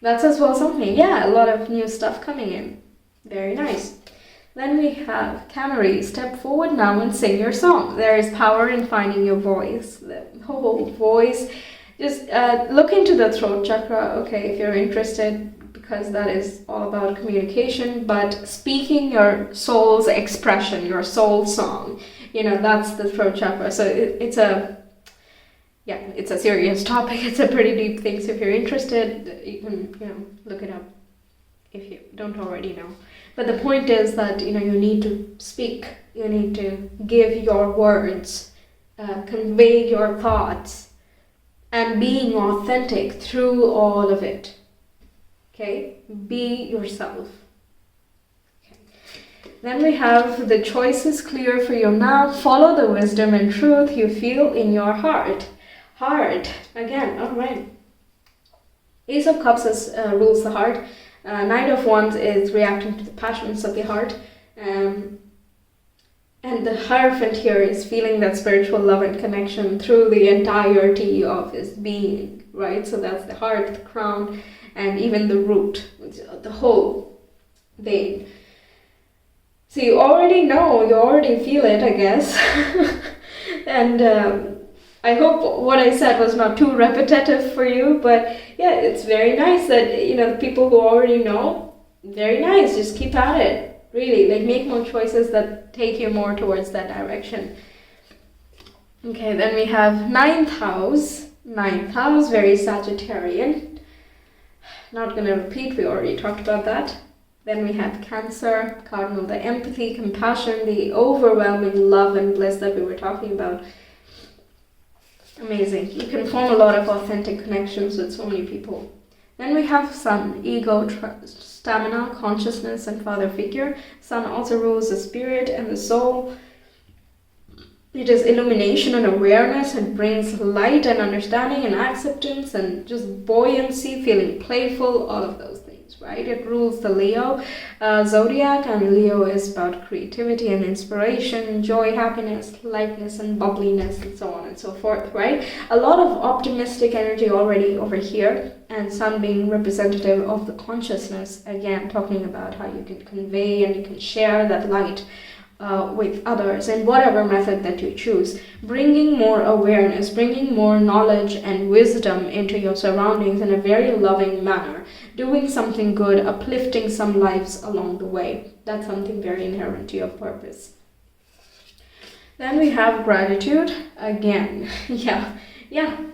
A: that's as well something. Yeah, a lot of new stuff coming in. Very nice. Then we have Canary. Step forward now and sing your song. There is power in finding your voice. The whole voice. Just look into the throat chakra, okay, if you're interested, because that is all about communication, but speaking your soul's expression, your soul song, that's the throat chakra. So it's a serious topic. It's a pretty deep thing. So if you're interested, you can, look it up if you don't already know. But the point is that, you need to speak, you need to give your words, convey your thoughts, and being authentic through all of it. Okay? Be yourself. Okay. Then we have the choice is clear for you now. Follow the wisdom and truth you feel in your heart. Heart. Again, all right. Ace of Cups rules the heart. Knight of Wands is reacting to the passions of the heart. And the Hierophant here is feeling that spiritual love and connection through the entirety of his being, right? So that's the heart, the crown, and even the root, the whole vein. So you already know, you already feel it, I guess. And I hope what I said was not too repetitive for you, but yeah, it's very nice that, you know, the people who already know, very nice, just keep at it. Really, like, make more choices that take you more towards that direction. Okay, then we have ninth house. Ninth house, very Sagittarian. Not gonna repeat, we already talked about that. Then we have Cancer, cardinal, the empathy, compassion, the overwhelming love and bliss that we were talking about. Amazing. You can form a lot of authentic connections with so many people. Then we have Sun, ego, stamina, consciousness, and father figure. Sun also rules the spirit and the soul. It is illumination and awareness, and brings light and understanding and acceptance and just buoyancy, feeling playful, all of those things, right? It rules the Leo zodiac, and Leo is about creativity and inspiration, joy, happiness, lightness, and bubbliness, and so on and so forth, right? A lot of optimistic energy already over here, and Sun being representative of the consciousness, again, talking about how you can convey and you can share that light with others in whatever method that you choose, bringing more awareness, bringing more knowledge and wisdom into your surroundings in a very loving manner, doing something good, uplifting some lives along the way. That's something very inherent to your purpose. Then we have gratitude again. yeah,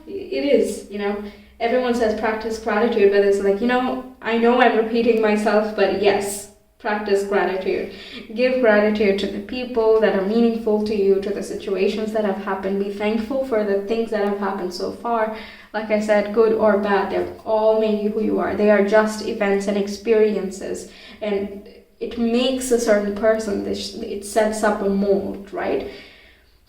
A: it is, you know. Everyone says practice gratitude, but it's like, you know, I know I'm repeating myself, but yes, practice gratitude. Give gratitude to the people that are meaningful to you, to the situations that have happened. Be thankful for the things that have happened so far. Like I said, good or bad, they've all made you who you are. They are just events and experiences, and it makes a certain person. It sets up a mold, right?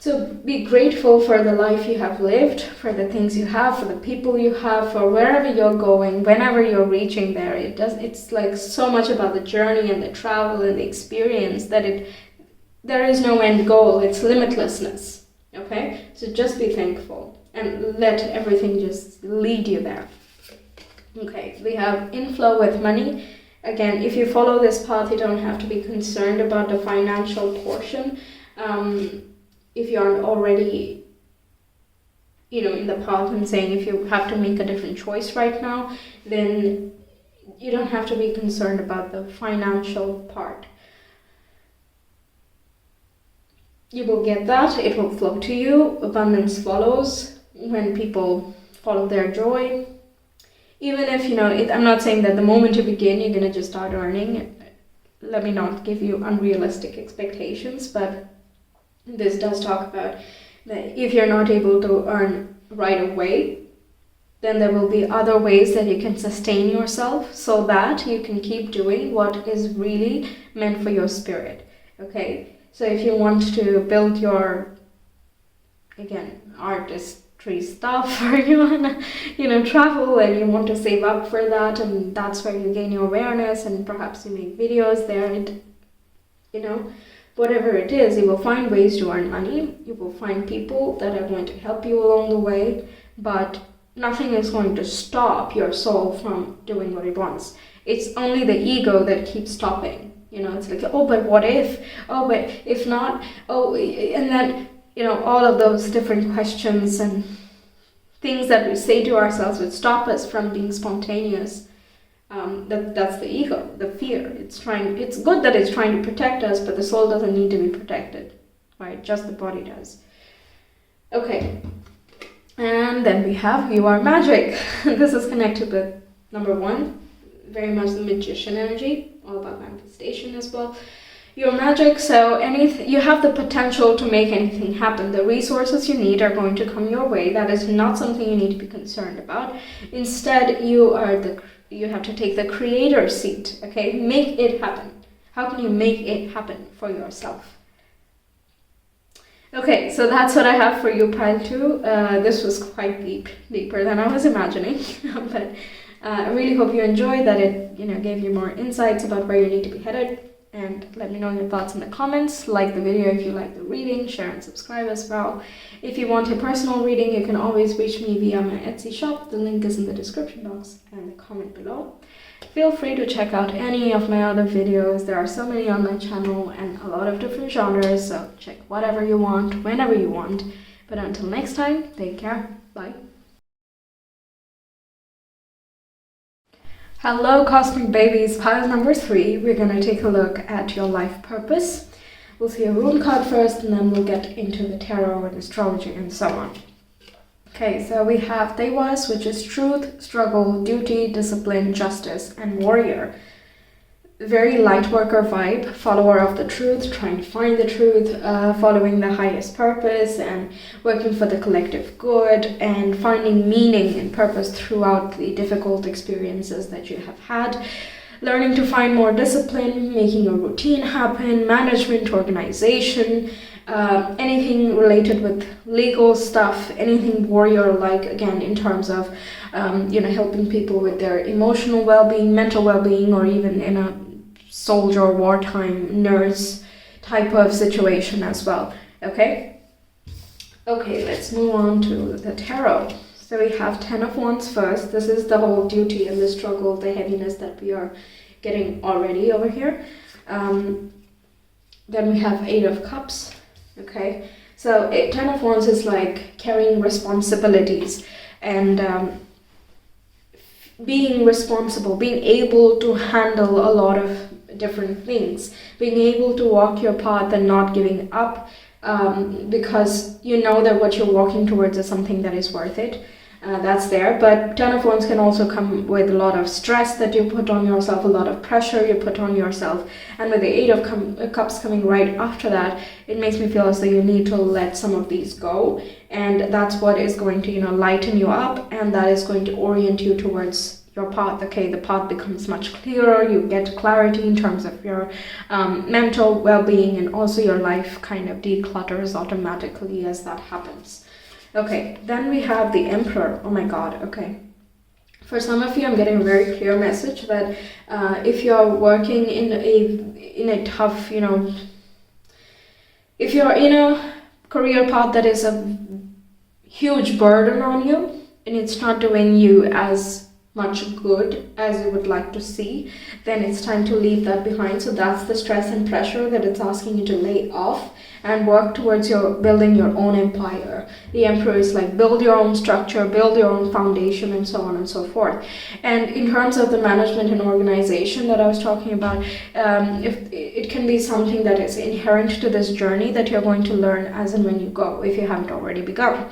A: So be grateful for the life you have lived, for the things you have, for the people you have, for wherever you're going, whenever you're reaching there. It's like so much about the journey and the travel and the experience that there is no end goal. It's limitlessness. Okay? So just be thankful and let everything just lead you there. Okay, we have inflow with money. Again, if you follow this path, you don't have to be concerned about the financial portion. If you aren't already, you know, in the path and saying if you have to make a different choice right now, then you don't have to be concerned about the financial part. You will get that. It will flow to you. Abundance follows when people follow their joy. Even if, you know, I'm not saying that the moment you begin, you're going to just start earning. Let me not give you unrealistic expectations, but this does talk about that if you're not able to earn right away, then there will be other ways that you can sustain yourself so that you can keep doing what is really meant for your spirit. Okay, so if you want to build your, again, artistry stuff, or you want to, you know, travel and you want to save up for that, and that's where you gain your awareness, and perhaps you make videos there, and, you know, whatever it is, you will find ways to earn money. You will find people that are going to help you along the way, but nothing is going to stop your soul from doing what it wants. It's only the ego that keeps stopping. You know, it's like, oh, but what if? Oh, but if not? Oh, and then, you know, all of those different questions and things that we say to ourselves would stop us from being spontaneous. That's the ego, the fear. It's good that it's trying to protect us, but the soul doesn't need to be protected, right? Just the body does. Okay, and then we have you are magic. This is connected with number 1, very much the magician energy, all about manifestation as well. You're magic, so you have the potential to make anything happen. The resources you need are going to come your way. That is not something you need to be concerned about. Instead, you have to take the creator seat, okay? Make it happen. How can you make it happen for yourself? Okay, so that's what I have for you, pile 2. This was quite deeper than I was imagining, but I really hope you enjoyed that. It, you know, gave you more insights about where you need to be headed. and let me know your thoughts in the comments. Like the video if you like the reading, share and subscribe as well. If you want a personal reading, you can always reach me via my Etsy shop. The link is in the description box and the comment below. Feel free to check out any of my other videos. There are so many on my channel and a lot of different genres, so check whatever you want, whenever you want. But until next time, take care. Bye. Hello Cosmic Babies, pile number 3. We're going to take a look at your life purpose. We'll see a rune card first, and then we'll get into the tarot and astrology and so on. Okay, so we have Dewas, which is truth, struggle, duty, discipline, justice, and warrior. Very light worker vibe, follower of the truth, trying to find the truth, following the highest purpose and working for the collective good and finding meaning and purpose throughout the difficult experiences that you have had. Learning to find more discipline, making a routine happen, management, organization, anything related with legal stuff, anything warrior-like, again, in terms of, helping people with their emotional well-being, mental well-being, or even in a soldier, wartime, nurse type of situation as well. Okay, let's move on to the tarot. So we have 10 of Wands first. This is the whole duty and the struggle, the heaviness that we are getting already over here. Then we have 8 of Cups. Okay, so 10 of Wands is like carrying responsibilities and being responsible, being able to handle a lot of different things, being able to walk your path and not giving up because you know that what you're walking towards is something that is worth it. That's there, but 10 of Wands can also come with a lot of stress that you put on yourself, a lot of pressure you put on yourself, and with the 8 of Cups coming right after that, it makes me feel as though you need to let some of these go, and that's what is going to lighten you up, and that is going to orient you towards your path. Okay, the path becomes much clearer, you get clarity in terms of your mental well-being, and also your life kind of declutters automatically as that happens. Okay, then we have the Emperor. Oh my god, okay. For some of you, I'm getting a very clear message that if you're working in a tough, if you're in a career path that is a huge burden on you, and it's not doing you as much good as you would like to see, then it's time to leave that behind. So that's the stress and pressure that it's asking you to lay off and work towards building your own empire. The Emperor is like build your own structure, build your own foundation, and so on and so forth. And in terms of the management and organization that I was talking about, if it can be something that is inherent to this journey that you're going to learn as and when you go, if you haven't already begun.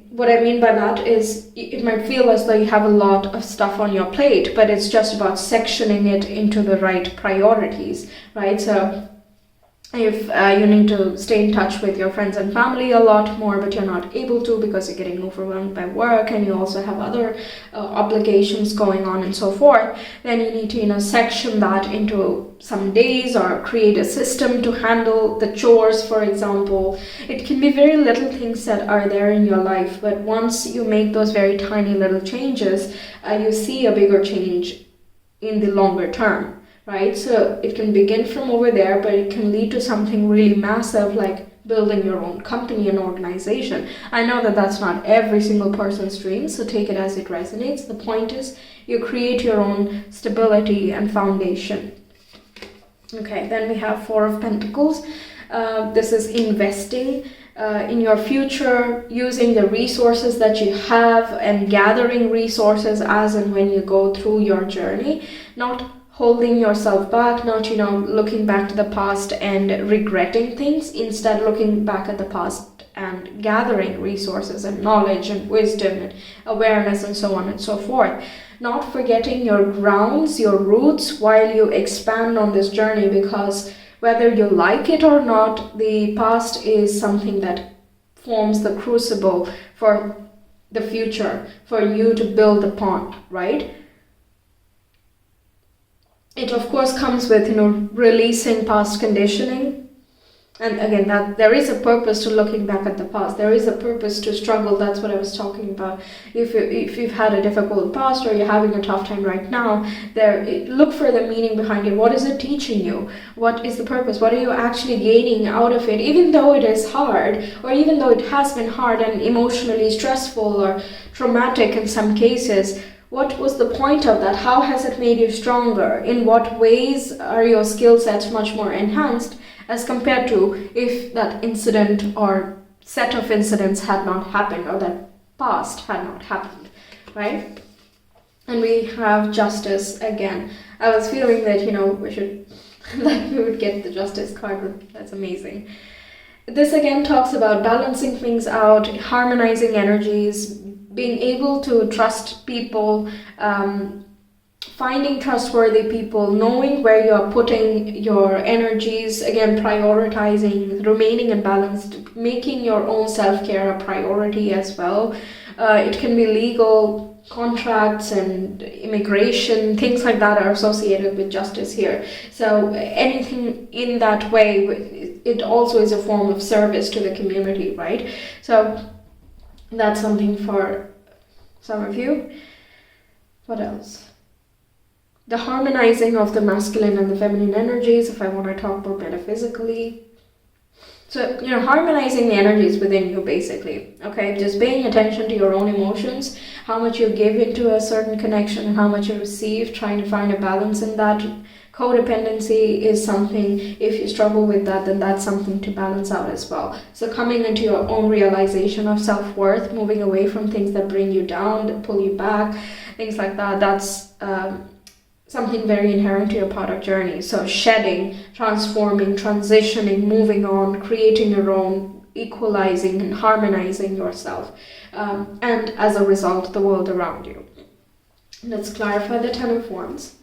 A: What I mean by that is it might feel as though you have a lot of stuff on your plate, but it's just about sectioning it into the right priorities, right? So if you need to stay in touch with your friends and family a lot more, but you're not able to because you're getting overwhelmed by work and you also have other obligations going on and so forth, then you need to section that into some days or create a system to handle the chores, for example. It can be very little things that are there in your life, but once you make those very tiny little changes, you see a bigger change in the longer term. Right, so it can begin from over there, but it can lead to something really massive like building your own company and organization. I know that that's not every single person's dream, so take it as it resonates. The point is you create your own stability and foundation. Okay, then we have 4 of Pentacles. This is investing in your future, using the resources that you have and gathering resources as and when you go through your journey, not holding yourself back, not looking back to the past and regretting things, instead looking back at the past and gathering resources and knowledge and wisdom and awareness and so on and so forth. Not forgetting your grounds, your roots, while you expand on this journey, because whether you like it or not, the past is something that forms the crucible for the future, for you to build upon, right? It of course comes with releasing past conditioning, And again, that there is a purpose to looking back at the past. There is a purpose to struggle. That's what I was talking about. If you've had a difficult past, or you're having a tough time right now, look for the meaning behind it. What is it teaching you? What is the purpose? What are you actually gaining out of it? Even though it is hard, or even though it has been hard and emotionally stressful or traumatic in some cases, what was the point of that? How has it made you stronger? In what ways are your skill sets much more enhanced as compared to if that incident or set of incidents had not happened, or that past had not happened, right? And we have justice again. I was feeling that, we should, like, we would get the justice card. That's amazing. This again talks about balancing things out, harmonizing energies, being able to trust people, finding trustworthy people, knowing where you are putting your energies, again, prioritizing, remaining in balance, making your own self-care a priority as well. It can be legal contracts and immigration, things like that are associated with justice here. So anything in that way, it also is a form of service to the community, right? So that's something for some of you. What else? The harmonizing of the masculine and the feminine energies, if I want to talk more metaphysically. So, harmonizing the energies within you, basically, okay? Just paying attention to your own emotions, how much you give into a certain connection and how much you receive, trying to find a balance in that. Codependency is something, if you struggle with that, then that's something to balance out as well. So coming into your own realization of self-worth, moving away from things that bring you down, that pull you back, things like that, that's something very inherent to your product journey. So shedding, transforming, transitioning, moving on, creating your own, equalizing and harmonizing yourself, and as a result, the world around you. Let's clarify the Ten of Wands.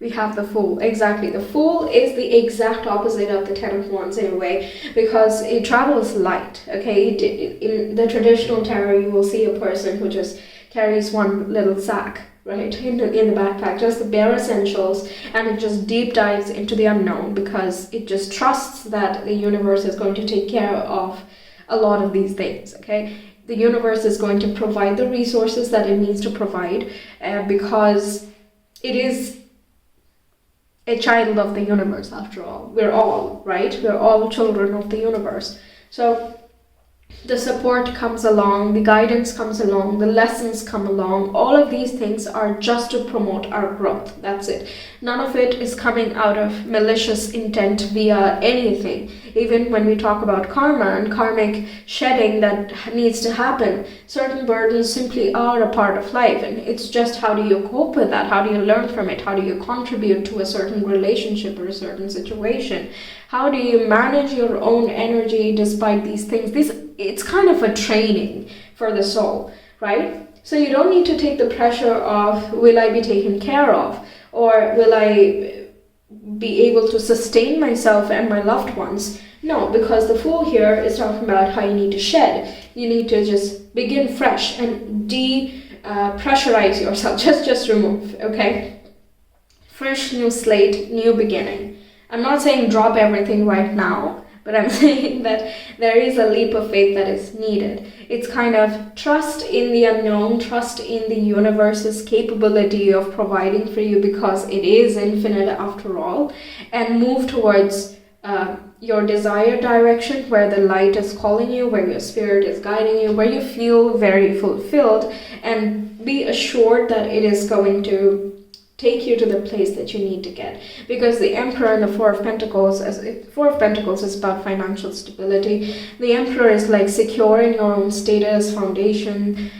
A: We have the Fool. Exactly. The Fool is the exact opposite of the Ten of Wands in a way, because it travels light, okay? In the traditional tarot, you will see a person who just carries one little sack, right, in the backpack, just the bare essentials, and it just deep dives into the unknown because it just trusts that the universe is going to take care of a lot of these things, okay? The universe is going to provide the resources that it needs to provide, because it is a child of the universe, after all. We're all, right? We're all children of the universe. So the support comes along, the guidance comes along, the lessons come along. All of these things are just to promote our growth. That's it. None of it is coming out of malicious intent via anything. Even when we talk about karma and karmic shedding that needs to happen, certain burdens simply are a part of life, and it's just how do you cope with that? How do you learn from it? How do you contribute to a certain relationship or a certain situation? How do you manage your own energy despite these things? It's kind of a training for the soul, right? So you don't need to take the pressure of, will I be taken care of? Or will I be able to sustain myself and my loved ones? No, because the Fool here is talking about how you need to shed. You need to just begin fresh and pressurize yourself. Just remove, okay? Fresh, new slate, new beginning. I'm not saying drop everything right now, but I'm saying that there is a leap of faith that is needed. It's kind of trust in the unknown, trust in the universe's capability of providing for you, because it is infinite after all, and move towards your desired direction, where the light is calling you, where your spirit is guiding you, where you feel very fulfilled, and be assured that it is going to take you to the place that you need to get. Because the Emperor and the Four of Pentacles is about financial stability. The Emperor is like securing your own status, foundation,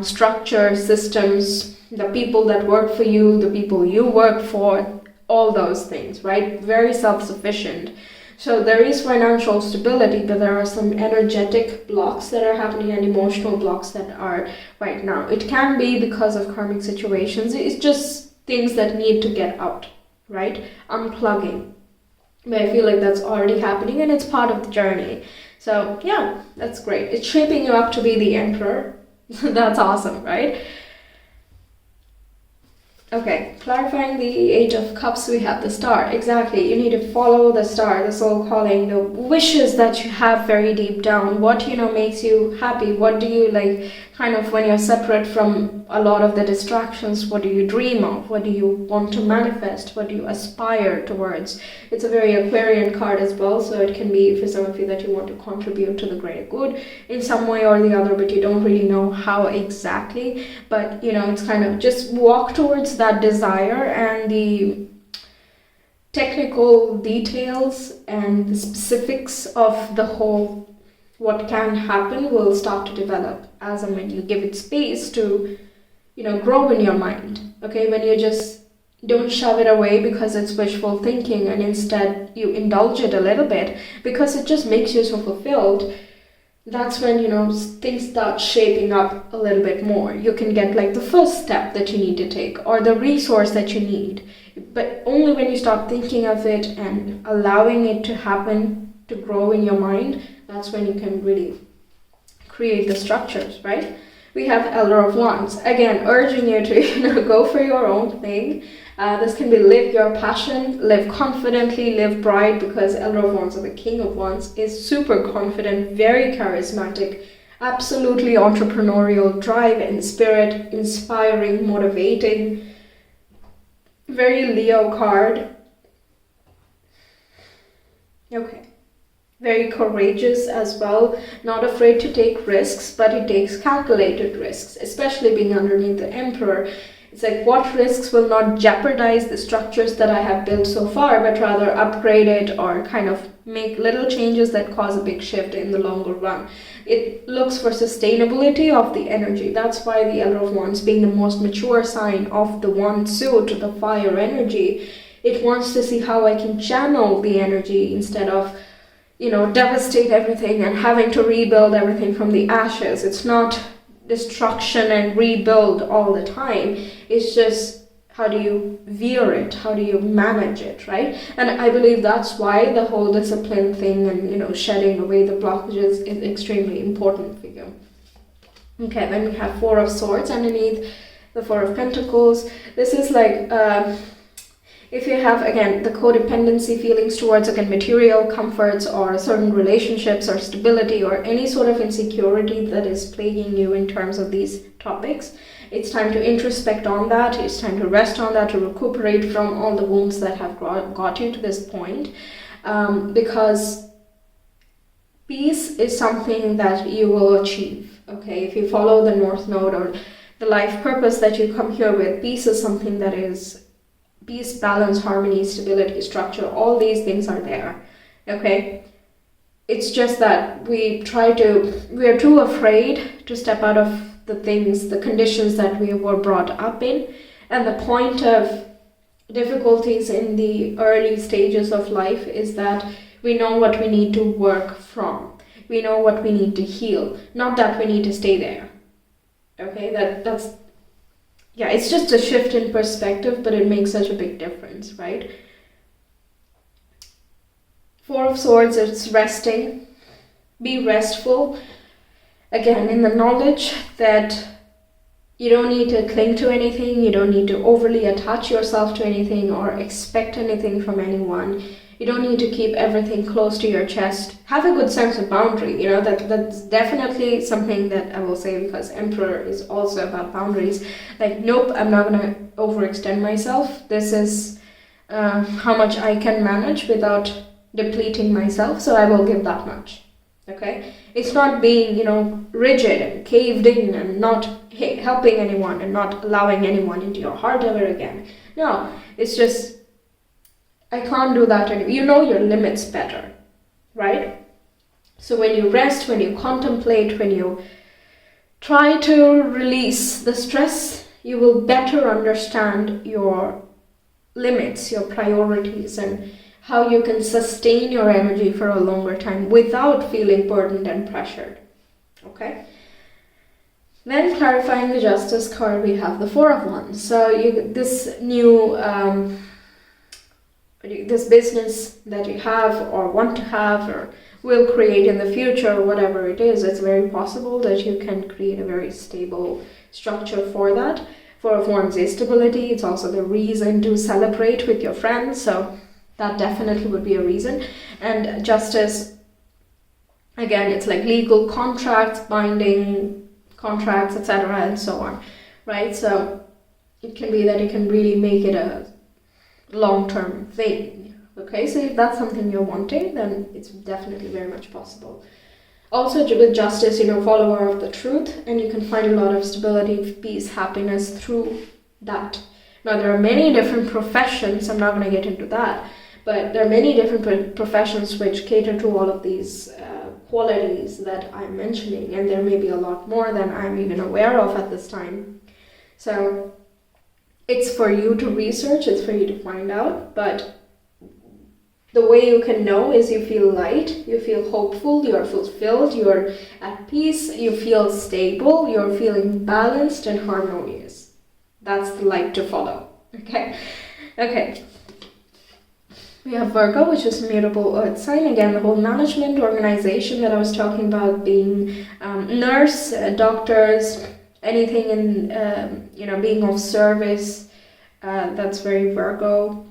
A: structure, systems, the people that work for you, the people you work for, all those things, right? Very self-sufficient. So there is financial stability, but there are some energetic blocks that are happening and emotional blocks that are right now. It can be because of karmic situations. It's just things that need to get out, right? Unplugging. But I feel like that's already happening and it's part of the journey. So yeah, that's great. It's shaping you up to be the Emperor. That's awesome, right? Okay, clarifying the Eight of Cups, we have the star. Exactly, you need to follow the star, the soul calling, the wishes that you have very deep down. What, makes you happy? What do you like, kind of when you're separate from a lot of the distractions, what do you dream of? What do you want to manifest? What do you aspire towards? It's a very Aquarian card as well, so it can be for some of you that you want to contribute to the greater good in some way or the other, but you don't really know how exactly. But, it's kind of just walk towards that desire, and the technical details and the specifics of the whole what can happen will start to develop as and when you give it space to grow in your mind. Okay, when you just don't shove it away because it's wishful thinking, and instead you indulge it a little bit because it just makes you so fulfilled, that's when things start shaping up a little bit more. You can get like the first step that you need to take or the resource that you need, but only when you start thinking of it and allowing it to happen, to grow in your mind, that's when you can really create the structures, right? We have Elder of Wands, again urging you to go for your own thing. This can be live your passion, live confidently, live bright, because Elder of Wands, or the King of Wands, is super confident, very charismatic, absolutely entrepreneurial, drive and spirit, inspiring, motivating, very Leo card. Okay. Very courageous as well, not afraid to take risks, but he takes calculated risks, especially being underneath the Emperor. It's like, what risks will not jeopardize the structures that I have built so far, but rather upgrade it or kind of make little changes that cause a big shift in the longer run. It looks for sustainability of the energy. That's why the Elder of Wands, being the most mature sign of the Wand suit, the fire energy, it wants to see how I can channel the energy instead of devastate everything and having to rebuild everything from the ashes. It's not destruction and rebuild all the time. It's just, how do you veer it? How do you manage it, right? And I believe that's why the whole discipline thing and, shedding away the blockages is extremely important for you. Okay, then we have Four of Swords underneath the Four of Pentacles. This is like, if you have, again, the codependency feelings towards, again, material comforts or certain relationships or stability or any sort of insecurity that is plaguing you in terms of these topics, it's time to introspect on that. It's time to rest on that, to recuperate from all the wounds that have got you to this point. Because peace is something that you will achieve, okay? If you follow the North Node or the life purpose that you come here with, peace is something that is peace, balance, harmony, stability, structure, all these things are there, okay? It's just that we are too afraid to step out of the things, the conditions that we were brought up in. And the point of difficulties in the early stages of life is that we know what we need to work from. We know what we need to heal, not that we need to stay there, okay? That's yeah, it's just a shift in perspective, but it makes such a big difference, right? Four of Swords, it's resting. Be restful. Again, in the knowledge that you don't need to cling to anything. You don't need to overly attach yourself to anything or expect anything from anyone. You don't need to keep everything close to your chest. Have a good sense of boundary. That's definitely something that I will say, because Emperor is also about boundaries. Like, nope, I'm not going to overextend myself. This is how much I can manage without depleting myself, so I will give that much. Okay? It's not being, rigid and caved in and not helping anyone and not allowing anyone into your heart ever again. No, it's just, I can't do that anymore. You know your limits better, right? So when you rest, when you contemplate, when you try to release the stress, you will better understand your limits, your priorities, and how you can sustain your energy for a longer time without feeling burdened and pressured. Okay? Then, clarifying the Justice card, we have the Four of Wands. So this new this business that you have or want to have or will create in the future, whatever it is, it's very possible that you can create a very stable structure for that. For Wands is stability. It's also the reason to celebrate with your friends, so that definitely would be a reason. And Justice, again, it's like legal contracts, binding contracts, etc., and so on, right? So it can be that you can really make it a long-term thing. Okay, so if that's something you're wanting, then it's definitely very much possible. Also with Justice, follower of the truth, and you can find a lot of stability, peace, happiness through that. Now, there are many different professions. I'm not going to get into that, but there are many different professions which cater to all of these qualities that I'm mentioning, and there may be a lot more than I'm even aware of at this time. So it's for you to research, it's for you to find out, but the way you can know is you feel light, you feel hopeful, you're fulfilled, you're at peace, you feel stable, you're feeling balanced and harmonious. That's the light to follow. Okay. We have Virgo, which is mutable earth sign. Again, the whole management organization that I was talking about, being nurse, doctors, anything in, being of service, that's very Virgo.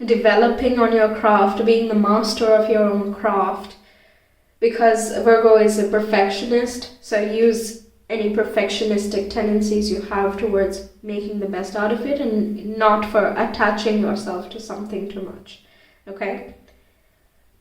A: Developing on your craft, being the master of your own craft, because Virgo is a perfectionist, so use any perfectionistic tendencies you have towards making the best out of it and not for attaching yourself to something too much. Okay?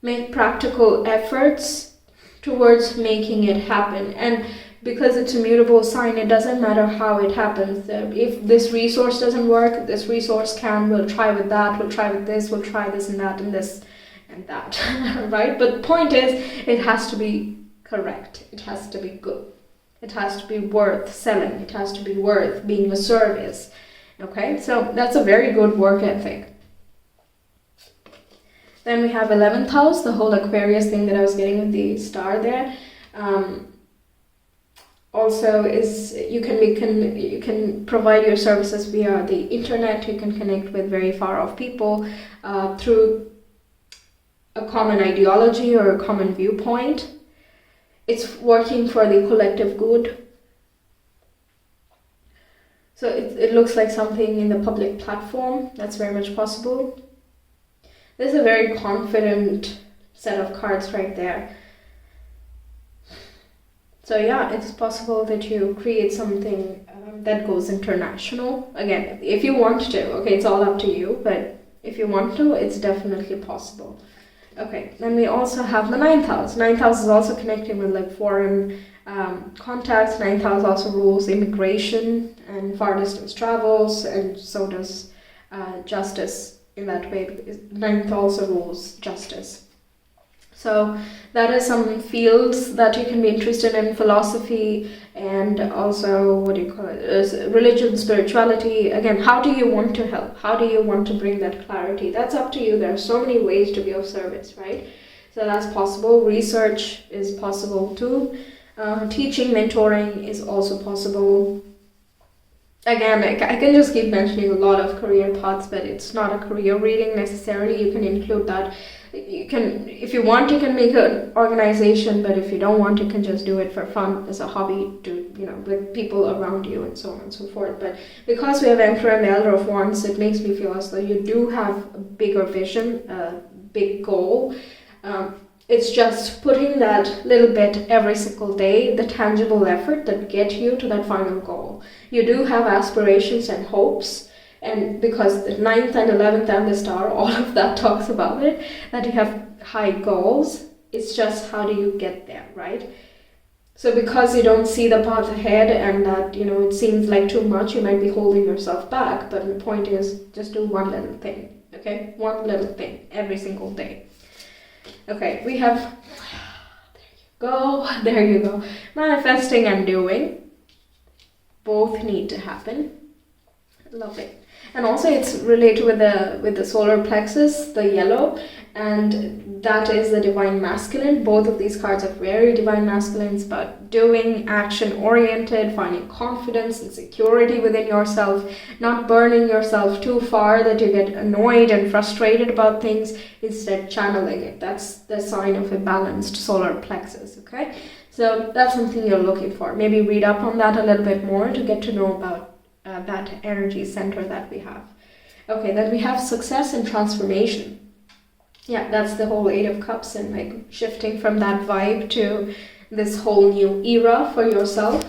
A: Make practical efforts towards making it happen, and because it's a mutable sign, it doesn't matter how it happens. If this resource doesn't work, this resource can, we'll try with that, we'll try with this, we'll try this and that and this and that, right? But the point is, it has to be correct. It has to be good. It has to be worth selling. It has to be worth being a service. Okay, so that's a very good work ethic. Then we have 11th house, the whole Aquarius thing that I was getting with the star there. Also is you can provide your services via the internet. You can connect with very far off people through a common ideology or a common viewpoint. It's working for the collective good. So it looks like something in the public platform. That's very much possible. There's a very confident set of cards right there. So yeah, it's possible that you create something that goes international. Again, if you want to, okay, it's all up to you, but if you want to, it's definitely possible. Okay, then we also have the 9th house. 9th house is also connected with like foreign contacts. 9th house also rules immigration and far distance travels, and so does justice in that way, because 9th also rules justice. So that is some fields that you can be interested in, philosophy and also, religion, spirituality. Again, how do you want to help? How do you want to bring that clarity? That's up to you. There are so many ways to be of service, right? So that's possible. Research is possible too. Teaching, mentoring is also possible. Again, I can just keep mentioning a lot of career paths, but it's not a career reading necessarily. You can include that. You can, if you want, you can make an organization, but if you don't want, you can just do it for fun as a hobby to, with people around you and so on and so forth. But because we have Emperor and the Elder of Wands, it makes me feel as though you do have a bigger vision, a big goal. It's just putting that little bit every single day, the tangible effort that get you to that final goal. You do have aspirations and hopes, and because the 9th and 11th and the star, all of that talks about it, that you have high goals. It's just how do you get there, right? So because you don't see the path ahead and that, it seems like too much, you might be holding yourself back. But the point is, just do one little thing, okay? One little thing every single day. Okay, we have, there you go. Manifesting and doing. Both need to happen. Lovely. And also it's related with the solar plexus, the yellow, and that is the divine masculine. Both of these cards are very divine masculines, but doing, action oriented, finding confidence and security within yourself, not burning yourself too far that you get annoyed and frustrated about things, instead channeling it. That's the sign of a balanced solar plexus, okay? So that's something you're looking for. Maybe read up on that a little bit more to get to know about that energy center that we have. Okay, then we have success and transformation. Yeah, that's the whole Eight of Cups and like shifting from that vibe to this whole new era for yourself.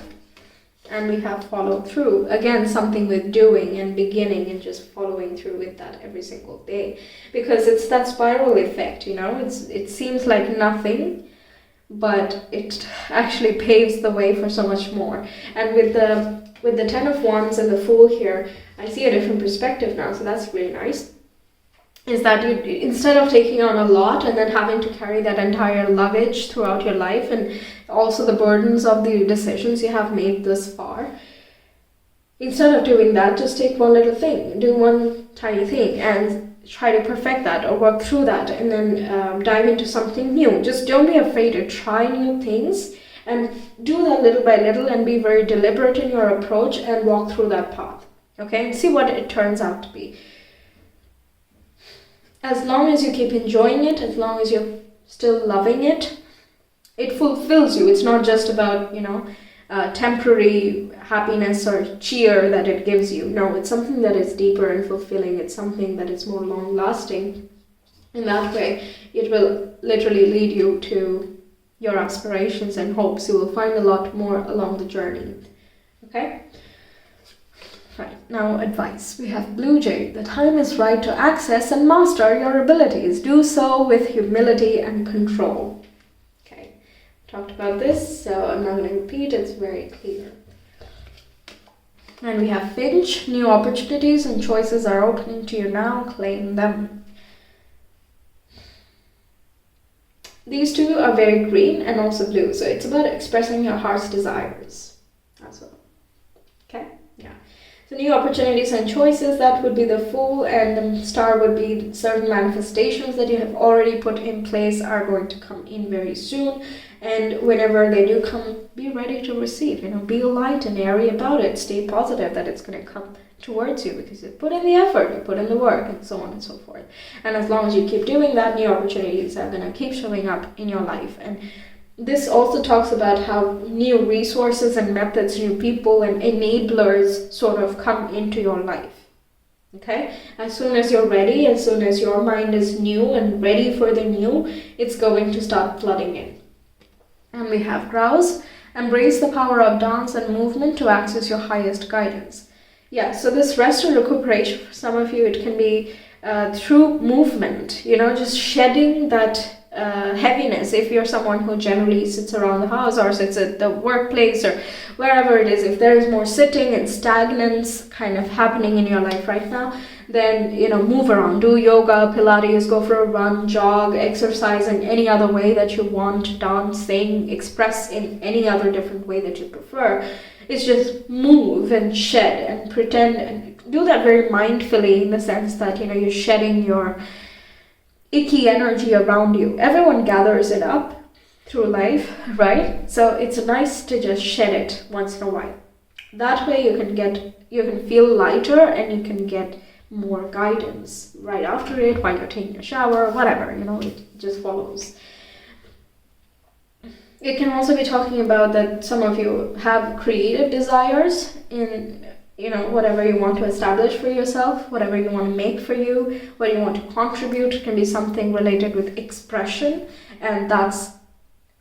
A: And we have followed through. Again, something with doing and beginning and just following through with that every single day. Because it's that spiral effect, you know, it seems like nothing, but it actually paves the way for so much more. And with the Ten of Wands and the Fool here, I see a different perspective now, so that's really nice. Is that you, instead of taking on a lot and then having to carry that entire luggage throughout your life and also the burdens of the decisions you have made thus far, instead of doing that, just take one little thing, do one tiny thing and try to perfect that or work through that, and then dive into something new. Just don't be afraid to try new things and do that little by little and be very deliberate in your approach and walk through that path, okay, and see what it turns out to be. As long as you keep enjoying it, as long as you're still loving it, it fulfills you. It's not just about, you know, temporary happiness or cheer that it gives you. No, it's something that is deeper and fulfilling. It's something that is more long-lasting. In that way, it will literally lead you to your aspirations and hopes. You will find a lot more along the journey. Okay? Right, now advice. We have Blue Jay. The time is right to access and master your abilities. Do so with humility and control. Okay, talked about this, so I'm not going to repeat. It's very clear. And we have Finch. New opportunities and choices are opening to you now. Claim them. These two are very green and also blue, so it's about expressing your heart's desires as well. Okay, yeah. So new opportunities and choices, that would be the Fool, and the Star would be certain manifestations that you have already put in place are going to come in very soon. And whenever they do come, be ready to receive. You know, be light and airy about it. Stay positive that it's going to come towards you because you put in the effort, you put in the work, and so on and so forth. And as long as you keep doing that, new opportunities are going to keep showing up in your life. And this also talks about how new resources and methods, new people and enablers sort of come into your life. Okay? As soon as you're ready, as soon as your mind is new and ready for the new, it's going to start flooding in. And we have Grouse. Embrace the power of dance and movement to access your highest guidance. Yeah, so this rest and recuperation, for some of you, it can be through movement, you know, just shedding that heaviness. If you're someone who generally sits around the house or sits at the workplace or wherever it is, if there is more sitting and stagnance kind of happening in your life right now, then, you know, move around, do yoga, Pilates, go for a run, jog, exercise in any other way that you want, dance, sing, express in any other different way that you prefer. It's just move and shed and pretend, and do that very mindfully, in the sense that, you know, you're shedding your icky energy around you. Everyone gathers it up through life, right? So it's nice to just shed it once in a while. That way you can feel lighter and you can get more guidance right after it, while you're taking a shower, whatever, you know, it just follows. It can also be talking about that some of you have creative desires in, you know, whatever you want to establish for yourself, whatever you want to make for you, what you want to contribute. It can be something related with expression, and that's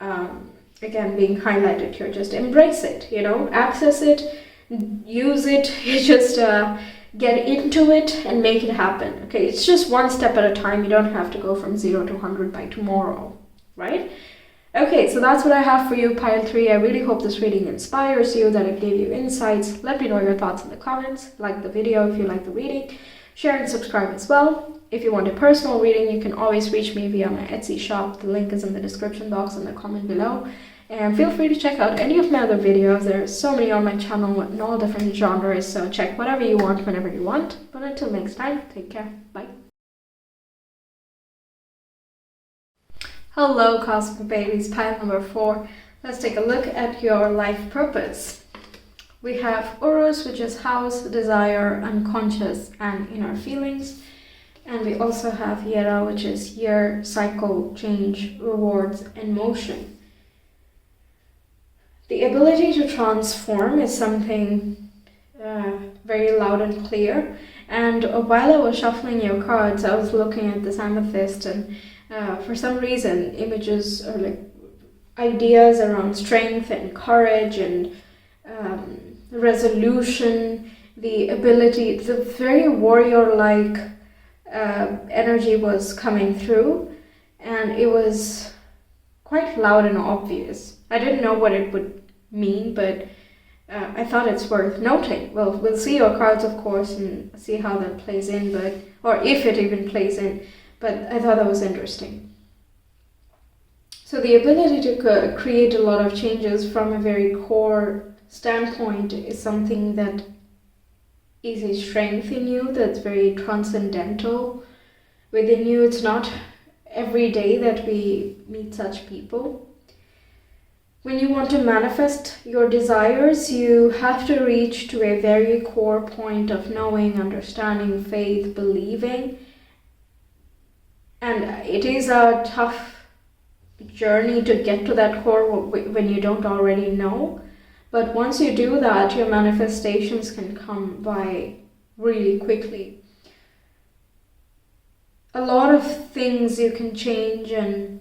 A: again being highlighted here. Just embrace it, you know, access it, use it, just get into it and make it happen. Okay, it's just one step at a time. You don't have to go from 0 to 100 by tomorrow, right? Okay, so that's what I have for you, Pile 3. I really hope this reading inspires you, that it gave you insights. Let me know your thoughts in the comments. Like the video if you like the reading. Share and subscribe as well. If you want a personal reading, you can always reach me via my Etsy shop. The link is in the description box and the comment below. And feel free to check out any of my other videos. There are so many on my channel in all different genres, so check whatever you want whenever you want. But until next time, take care. Bye. Hello, Cosmic Babies, pile number 4. Let's take a look at your life purpose. We have Urus, which is house, desire, unconscious, and inner feelings. And we also have Yera, which is year, cycle, change, rewards, and motion. The ability to transform is something very loud and clear. And while I was shuffling your cards, I was looking at this amethyst, and for some reason, images or like ideas around strength and courage and resolution, the ability, the very warrior-like energy was coming through, and it was quite loud and obvious. I didn't know what it would mean, but I thought it's worth noting. Well, we'll see your cards, of course, and see how that plays in, but or if it even plays in, but I thought that was interesting. So the ability to create a lot of changes from a very core standpoint is something that is a strength in you, that's very transcendental within you. It's not every day that we meet such people. When you want to manifest your desires, you have to reach to a very core point of knowing, understanding, faith, believing. And it is a tough journey to get to that core when you don't already know. But once you do that, your manifestations can come by really quickly. A lot of things you can change and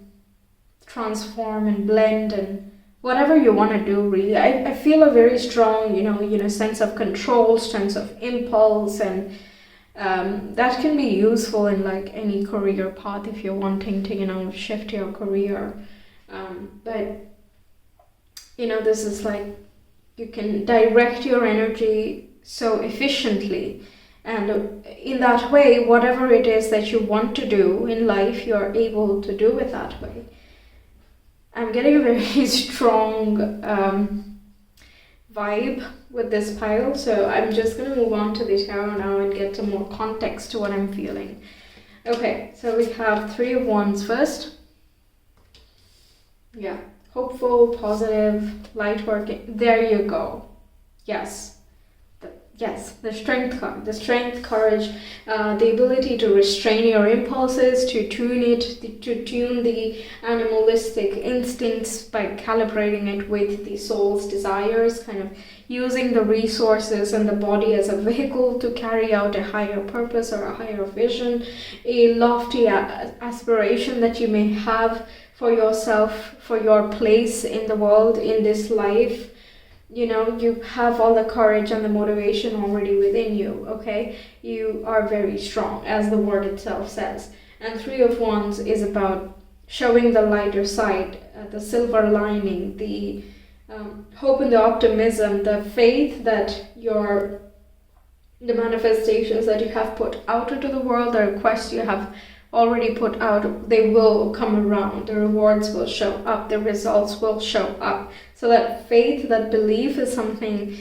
A: transform and blend and whatever you want to do, really. I feel a very strong, sense of control, sense of impulse, and that can be useful in like any career path if you're wanting to, shift your career. But this is like you can direct your energy so efficiently, and in that way, whatever it is that you want to do in life, you're able to do it that way. I'm getting a very strong vibe with this pile, so I'm just going to move on to the tarot now and get some more context to what I'm feeling. Okay, so we have 3 of Wands first. Yeah, hopeful, positive, light working. There you go. Yes. The strength card, the strength, courage, the ability to restrain your impulses, to tune the animalistic instincts by calibrating it with the soul's desires, kind of using the resources and the body as a vehicle to carry out a higher purpose or a higher vision, a lofty aspiration that you may have for yourself, for your place in the world, in this life. You have all the courage and the motivation already within you, okay? You are very strong, as the word itself says. And 3 of Wands is about showing the lighter side, the silver lining, the hope and the optimism, the faith that the manifestations that you have put out into the world, the requests you have already put out, they will come around. The rewards will show up, the results will show up. So that faith, that belief is something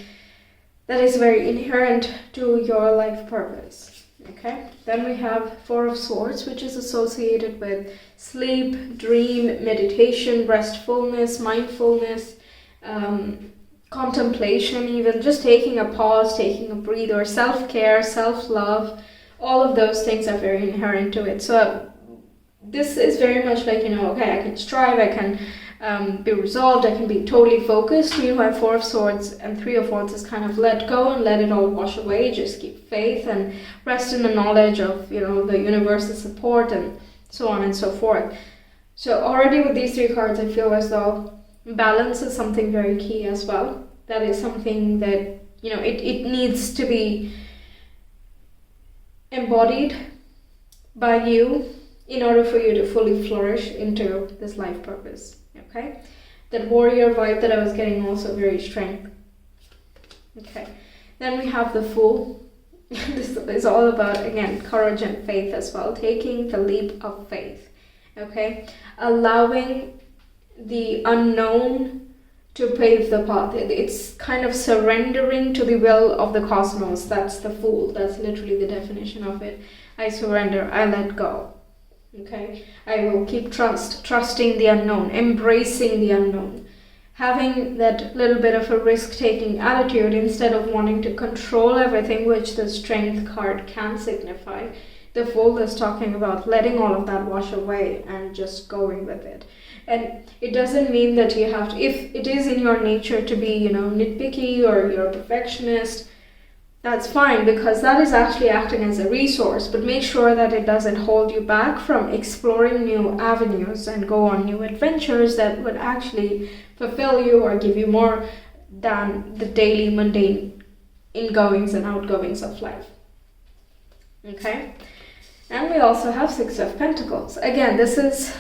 A: that is very inherent to your life purpose. Okay, then we have 4 of Swords, which is associated with sleep, dream, meditation, restfulness, mindfulness, contemplation, even just taking a pause, taking a breather, self-care, self-love. All of those things are very inherent to it. So this is very much like, okay, I can strive, I can be resolved, I can be totally focused. Meanwhile, 4 of Swords and 3 of Wands is kind of let go and let it all wash away. Just keep faith and rest in the knowledge of, the universe's support and so on and so forth. So already with these 3 cards, I feel as though balance is something very key as well. That is something that, it needs to be embodied by you in order for you to fully flourish into this life purpose. Okay, that warrior vibe that I was getting, also very strength. Okay, then we have the Fool. This is all about, again, courage and faith as well, taking the leap of faith. Okay, allowing the unknown to pave the path. It's kind of surrendering to the will of the cosmos. That's the Fool. That's literally the definition of it. I surrender, I let go. Okay, I will keep trusting the unknown, embracing the unknown, having that little bit of a risk-taking attitude instead of wanting to control everything, which the Strength card can signify. The Fool is talking about letting all of that wash away and just going with it. And it doesn't mean that you have to, if it is in your nature to be, nitpicky or you're a perfectionist, that's fine, because that is actually acting as a resource, but make sure that it doesn't hold you back from exploring new avenues and go on new adventures that would actually fulfill you or give you more than the daily mundane ingoings and outgoings of life. Okay? And we also have Six of Pentacles. Again, this is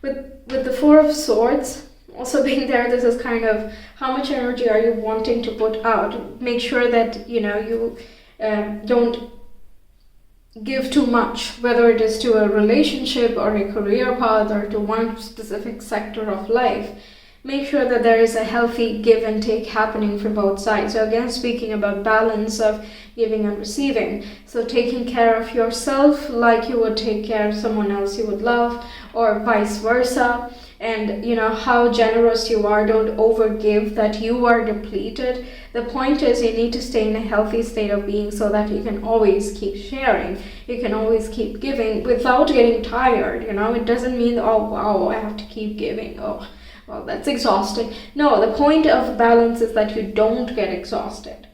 A: with the Four of Swords also being there. This is kind of how much energy are you wanting to put out. Make sure that you don't give too much, whether it is to a relationship or a career path or to one specific sector of life. Make sure that there is a healthy give and take happening from both sides. So again, speaking about balance of giving and receiving. So taking care of yourself like you would take care of someone else you would love, or vice versa. And how generous you are. Don't overgive that you are depleted. The point is you need to stay in a healthy state of being so that you can always keep sharing. You can always keep giving without getting tired. It doesn't mean, oh wow, I have to keep giving. Oh, well, that's exhausting. No, the point of balance is that you don't get exhausted,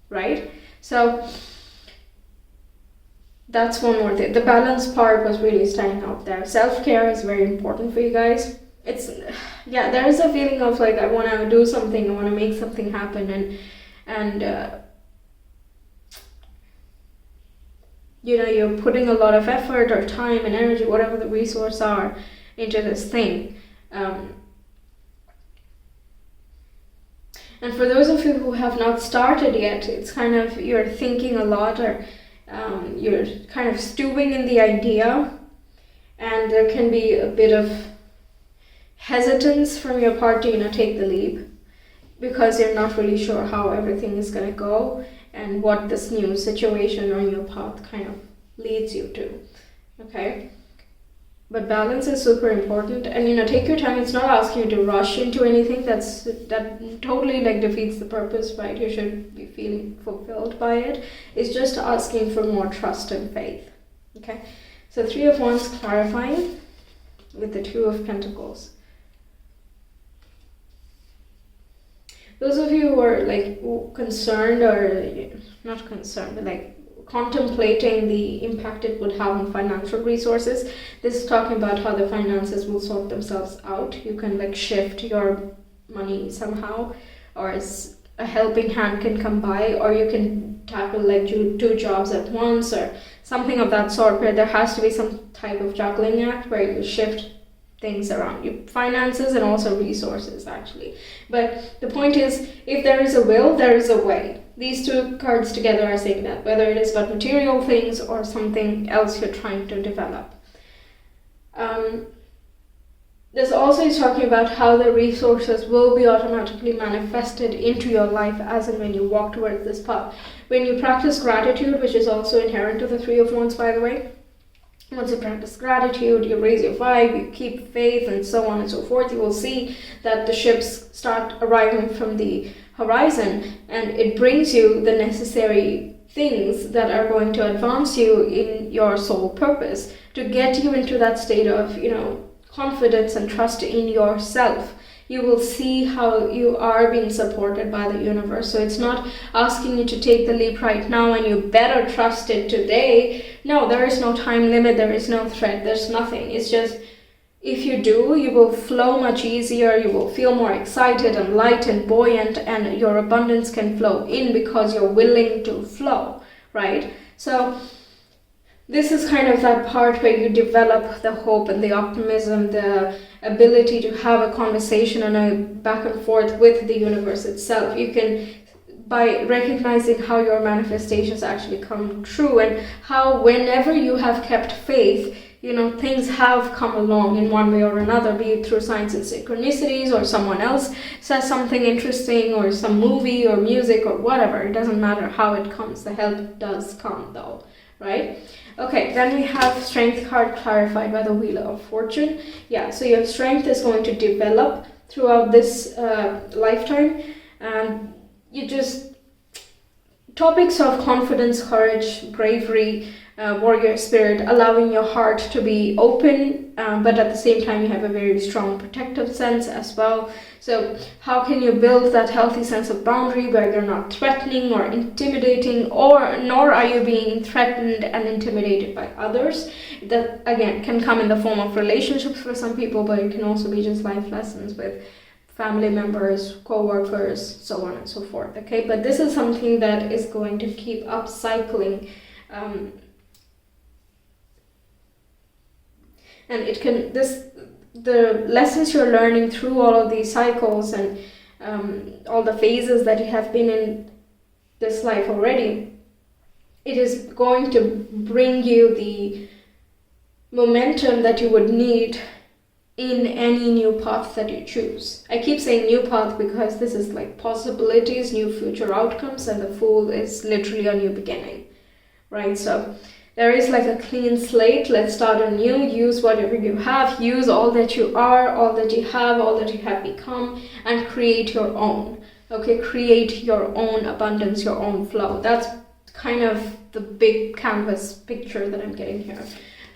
A: right? So that's one more thing. The balance part was really standing out there. Self-care is very important for you guys. There is a feeling of like, I want to do something, I want to make something happen, and you're putting a lot of effort or time and energy, whatever the resources are, into this thing. And for those of you who have not started yet, it's kind of, you're thinking a lot, or you're kind of stewing in the idea, and there can be a bit of hesitance from your part to take the leap, because you're not really sure how everything is going to go and what this new situation on your path kind of leads you to. Okay, but balance is super important, and take your time. It's not asking you to rush into anything. That totally defeats the purpose, right? You should be feeling fulfilled by it. It's just asking for more trust and faith. Okay, so Three of Wands clarifying with the Two of Pentacles. Those of you who are concerned, or not concerned, but contemplating the impact it would have on financial resources, this is talking about how the finances will sort themselves out. You can shift your money somehow, or a helping hand can come by, or you can tackle two jobs at once, or something of that sort, where there has to be some type of juggling act where you shift things around your finances and also resources, actually. But the point is, if there is a will, there is a way. These two cards together are saying that, whether it is about material things or something else you're trying to develop. This also is talking about how the resources will be automatically manifested into your life as and when you walk towards this path. When you practice gratitude, which is also inherent to the Three of Wands, by the way, once you practice gratitude, you raise your vibe, you keep faith, and so on and so forth, you will see that the ships start arriving from the horizon, and it brings you the necessary things that are going to advance you in your soul purpose, to get you into that state of, confidence and trust in yourself. You will see how you are being supported by the universe. So it's not asking you to take the leap right now and you better trust it today. No, there is no time limit, there is no threat, there's nothing. It's just, if you do, you will flow much easier, you will feel more excited and light and buoyant, and your abundance can flow in because you're willing to flow, right? So this is kind of that part where you develop the hope and the optimism, the ability to have a conversation and a back and forth with the universe itself. You can, by recognizing how your manifestations actually come true, and how whenever you have kept faith, things have come along in one way or another, be it through signs and synchronicities, or someone else says something interesting, or some movie or music or whatever. It doesn't matter how it comes. The help does come though, right? Okay, then we have Strength card clarified by the Wheel of Fortune. Yeah, so your strength is going to develop throughout this lifetime. Topics of confidence, courage, bravery, warrior spirit, allowing your heart to be open, but at the same time you have a very strong protective sense as well. So how can you build that healthy sense of boundary where you're not threatening or intimidating, or nor are you being threatened and intimidated by others? That again can come in the form of relationships for some people, but it can also be just life lessons with family members, co-workers, so on and so forth. Okay, but this is something that is going to keep upcycling, and it can the lessons you're learning through all of these cycles and all the phases that you have been in this life already, it is going to bring you the momentum that you would need in any new path that you choose. I keep saying new path because this is like possibilities, new future outcomes, and the Fool is literally a new beginning, right? So there is like a clean slate. Let's start anew. Use whatever you have. Use all that you are, all that you have, all that you have become, and create your own. Okay, create your own abundance, your own flow. That's kind of the big canvas picture that I'm getting here.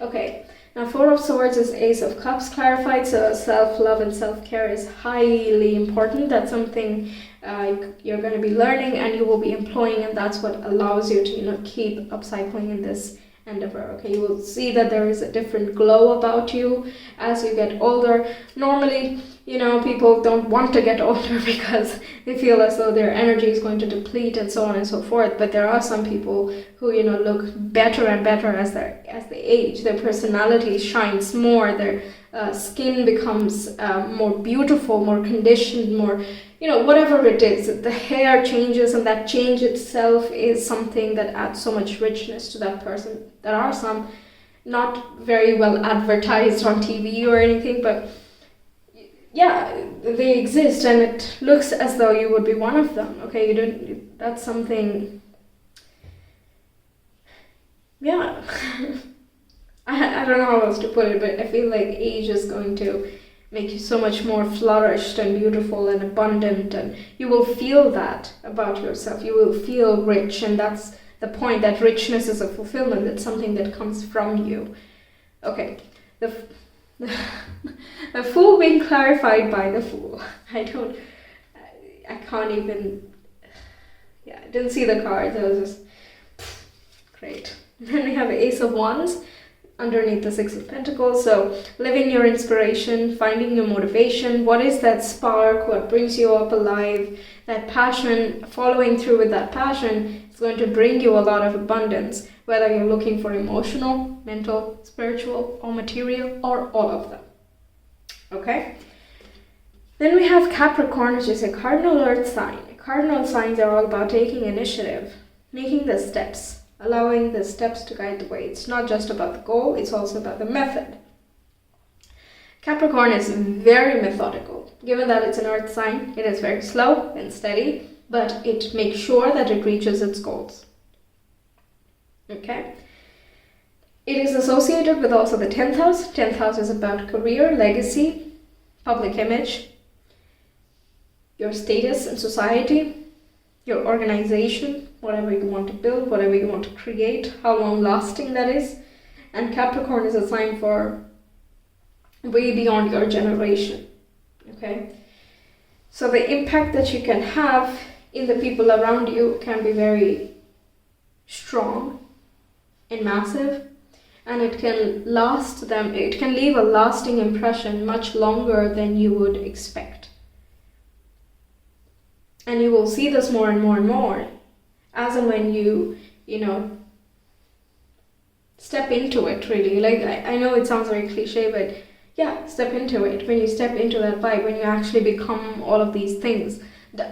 A: Okay, now Four of Swords is Ace of Cups clarified. So self-love and self-care is highly important. That's something you're going to be learning and you will be employing, and that's what allows you to keep upcycling in this endeavor. Okay, you will see that there is a different glow about you as you get older. Normally, people don't want to get older because they feel as though their energy is going to deplete and so on and so forth. But there are some people who look better and better as they age. Their personality shines more. Their skin becomes more beautiful, more conditioned, more whatever it is. The hair changes, and that change itself is something that adds so much richness to that person. There are some not very well advertised on TV or anything, but yeah, they exist, and it looks as though you would be one of them. Okay, that's something. Yeah. I don't know how else to put it, but I feel like age is going to make you so much more flourished and beautiful and abundant, and you will feel that about yourself. You will feel rich, and that's the point, that richness is a fulfillment. It's something that comes from you. Okay, the Fool being clarified by the Fool. I can't even, I didn't see the cards. I was just, great. Then we have Ace of Wands underneath the Six of Pentacles. So living your inspiration, finding your motivation. What is that spark? What brings you up alive? That passion, following through with that passion is going to bring you a lot of abundance, whether you're looking for emotional, mental, spiritual, or material, or all of them. Okay? Then we have Capricorn, which is a cardinal earth sign. Cardinal signs are all about taking initiative, making the steps, allowing the steps to guide the way. It's not just about the goal, it's also about the method. Capricorn is very methodical. Given that it's an earth sign, it is very slow and steady, but it makes sure that it reaches its goals. Okay? It is associated with also the 10th house. 10th house is about career, legacy, public image, your status in society, your organization, whatever you want to build, whatever you want to create, how long lasting that is. And Capricorn is a sign for way beyond your generation. Okay? So the impact that you can have in the people around you can be very strong and massive, and it can leave a lasting impression much longer than you would expect. And you will see this more and more and more as and when you step into it, really. Like, I know it sounds very cliche, but yeah, step into it. When you step into that vibe, when you actually become all of these things.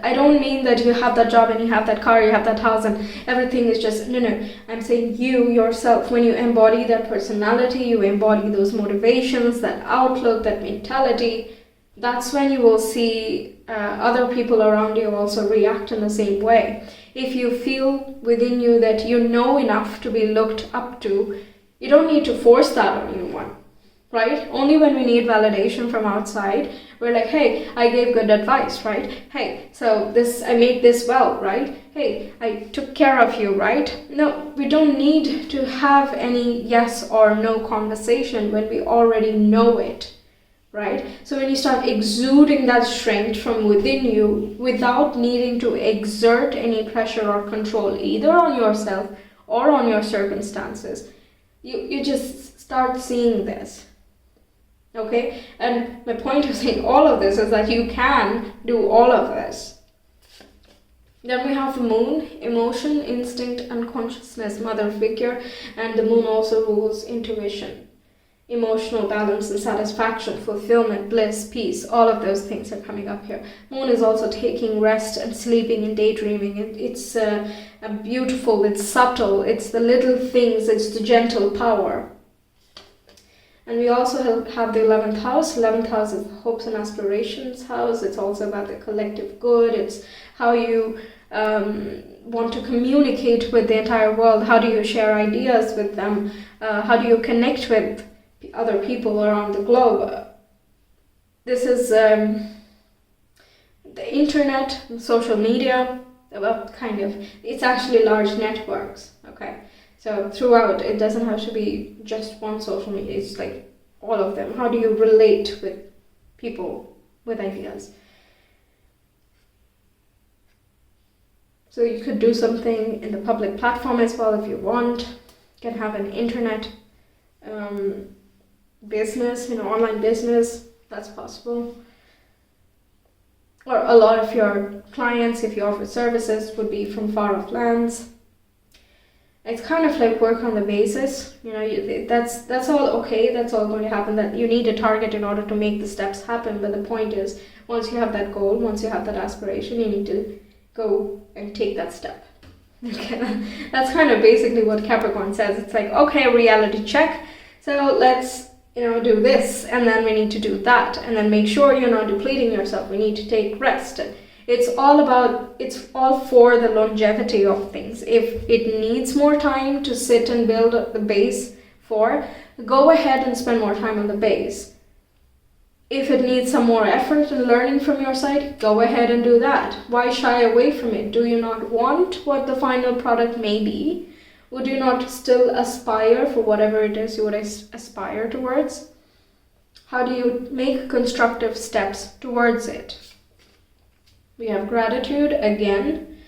A: I don't mean that you have that job and you have that car, you have that house and everything is just, no. I'm saying you, yourself, when you embody that personality, you embody those motivations, that outlook, that mentality, that's when you will see other people around you also react in the same way. If you feel within you that you know enough to be looked up to, you don't need to force that on anyone, right? Only when we need validation from outside, we're like, hey, I gave good advice, right? Hey, so I made this well, right? Hey, I took care of you, right? No, we don't need to have any yes or no conversation when we already know it, right? So when you start exuding that strength from within you without needing to exert any pressure or control either on yourself or on your circumstances, you just start seeing this. Okay, and my point of saying all of this is that you can do all of this. Then we have the moon, emotion, instinct, and consciousness, mother figure, and the moon also rules intuition, emotional balance and satisfaction, fulfillment, bliss, peace. All of those things are coming up here. Moon is also taking rest and sleeping and daydreaming. It's beautiful, it's subtle, it's the little things, it's the gentle power. And we also have the 11th house. 11th house is the hopes and aspirations house. It's also about the collective good. It's how you want to communicate with the entire world. How do you share ideas with them? How do you connect with other people around the globe? This is the internet, social media, well, kind of. It's actually large networks, okay? So throughout, it doesn't have to be just one social media, it's like all of them. How do you relate with people, with ideas? So you could do something in the public platform as well if you want. You can have an internet business, online business, that's possible. Or a lot of your clients, if you offer services, would be from far off lands. It's kind of like work on the basis, that's all okay, that's all going to happen, that you need a target in order to make the steps happen, but the point is, once you have that goal, once you have that aspiration, you need to go and take that step. Okay, that's kind of basically what Capricorn says. It's like, okay, reality check, so let's, do this, and then we need to do that, and then make sure you're not depleting yourself, we need to take rest. It's all for the longevity of things. If it needs more time to sit and build the base for, go ahead and spend more time on the base. If it needs some more effort and learning from your side, go ahead and do that. Why shy away from it? Do you not want what the final product may be? Would you not still aspire for whatever it is you would aspire towards? How do you make constructive steps towards it? We have gratitude again.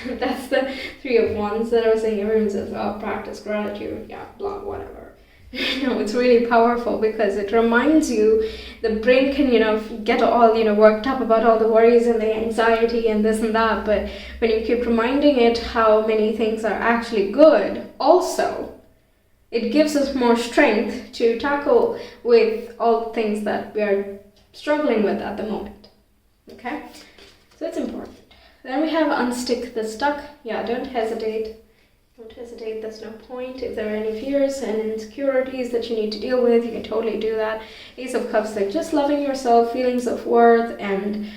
A: That's the 3 of Wands that I was saying. Everyone says, oh, practice gratitude. Yeah, blah, whatever. It's really powerful because it reminds you, the brain can, get all, worked up about all the worries and the anxiety and this and that. But when you keep reminding it how many things are actually good, also, it gives us more strength to tackle with all things that we are struggling with at the moment. Okay? So it's important. Then we have unstick the stuck. Yeah, don't hesitate. Don't hesitate, there's no point. If there are any fears and insecurities that you need to deal with, you can totally do that. Ace of Cups, like just loving yourself, feelings of worth and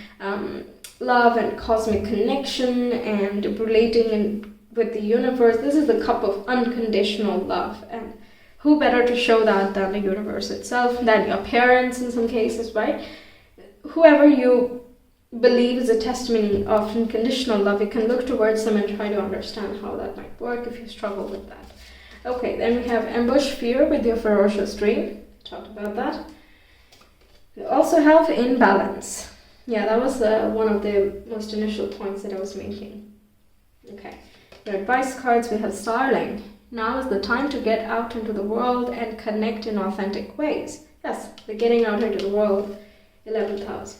A: love and cosmic connection and relating with the universe. This is the cup of unconditional love. And who better to show that than the universe itself, than your parents in some cases, right? Whoever you believe is a testimony of unconditional love, you can look towards them and try to understand how that might work if you struggle with that. Okay, then we have ambush, fear with your ferocious dream. Talked about that. We also have imbalance. Yeah, that was one of the most initial points that I was making. Okay, your advice cards, we have Starling. Now is the time to get out into the world and connect in authentic ways. Yes, the getting out into the world, 11th house.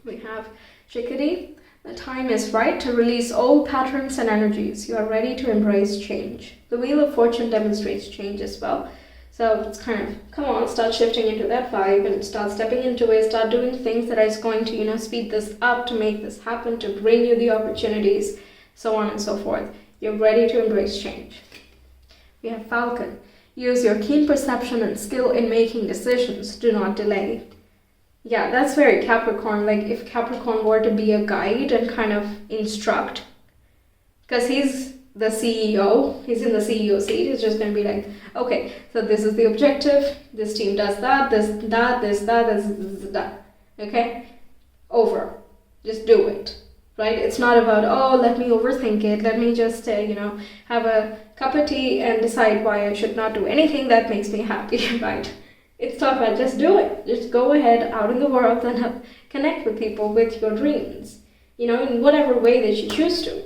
A: We have Chickadee. The time is right to release old patterns and energies. You are ready to embrace change. The Wheel of Fortune demonstrates change as well. So it's kind of, come on, start shifting into that vibe and start stepping into it. Start doing things that is going to, speed this up, to make this happen, to bring you the opportunities, so on and so forth. You're ready to embrace change. We have Falcon. Use your keen perception and skill in making decisions. Do not delay. Yeah, that's very Capricorn. Like if Capricorn were to be a guide and kind of instruct, because he's the CEO. He's in the CEO seat. He's just going to be like, okay, so this is the objective. This team does that, this, that. Okay? Over. Just do it. Right? It's not about, oh, let me overthink it. Let me just, have a cup of tea and decide why I should not do anything that makes me happy, right? It's not about just do it. Just go ahead out in the world and connect with people with your dreams, in whatever way that you choose to.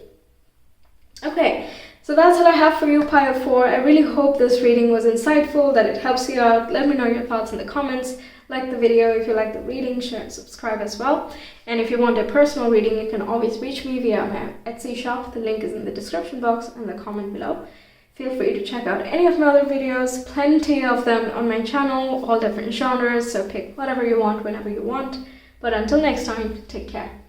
A: Okay, so that's what I have for you, pile 4. I really hope this reading was insightful, that it helps you out. Let me know your thoughts in the comments. Like the video if you like the reading, share and subscribe as well. And if you want a personal reading, you can always reach me via my Etsy shop. The link is in the description box and the comment below. Feel free to check out any of my other videos, plenty of them on my channel, all different genres, so pick whatever you want whenever you want. But until next time, take care.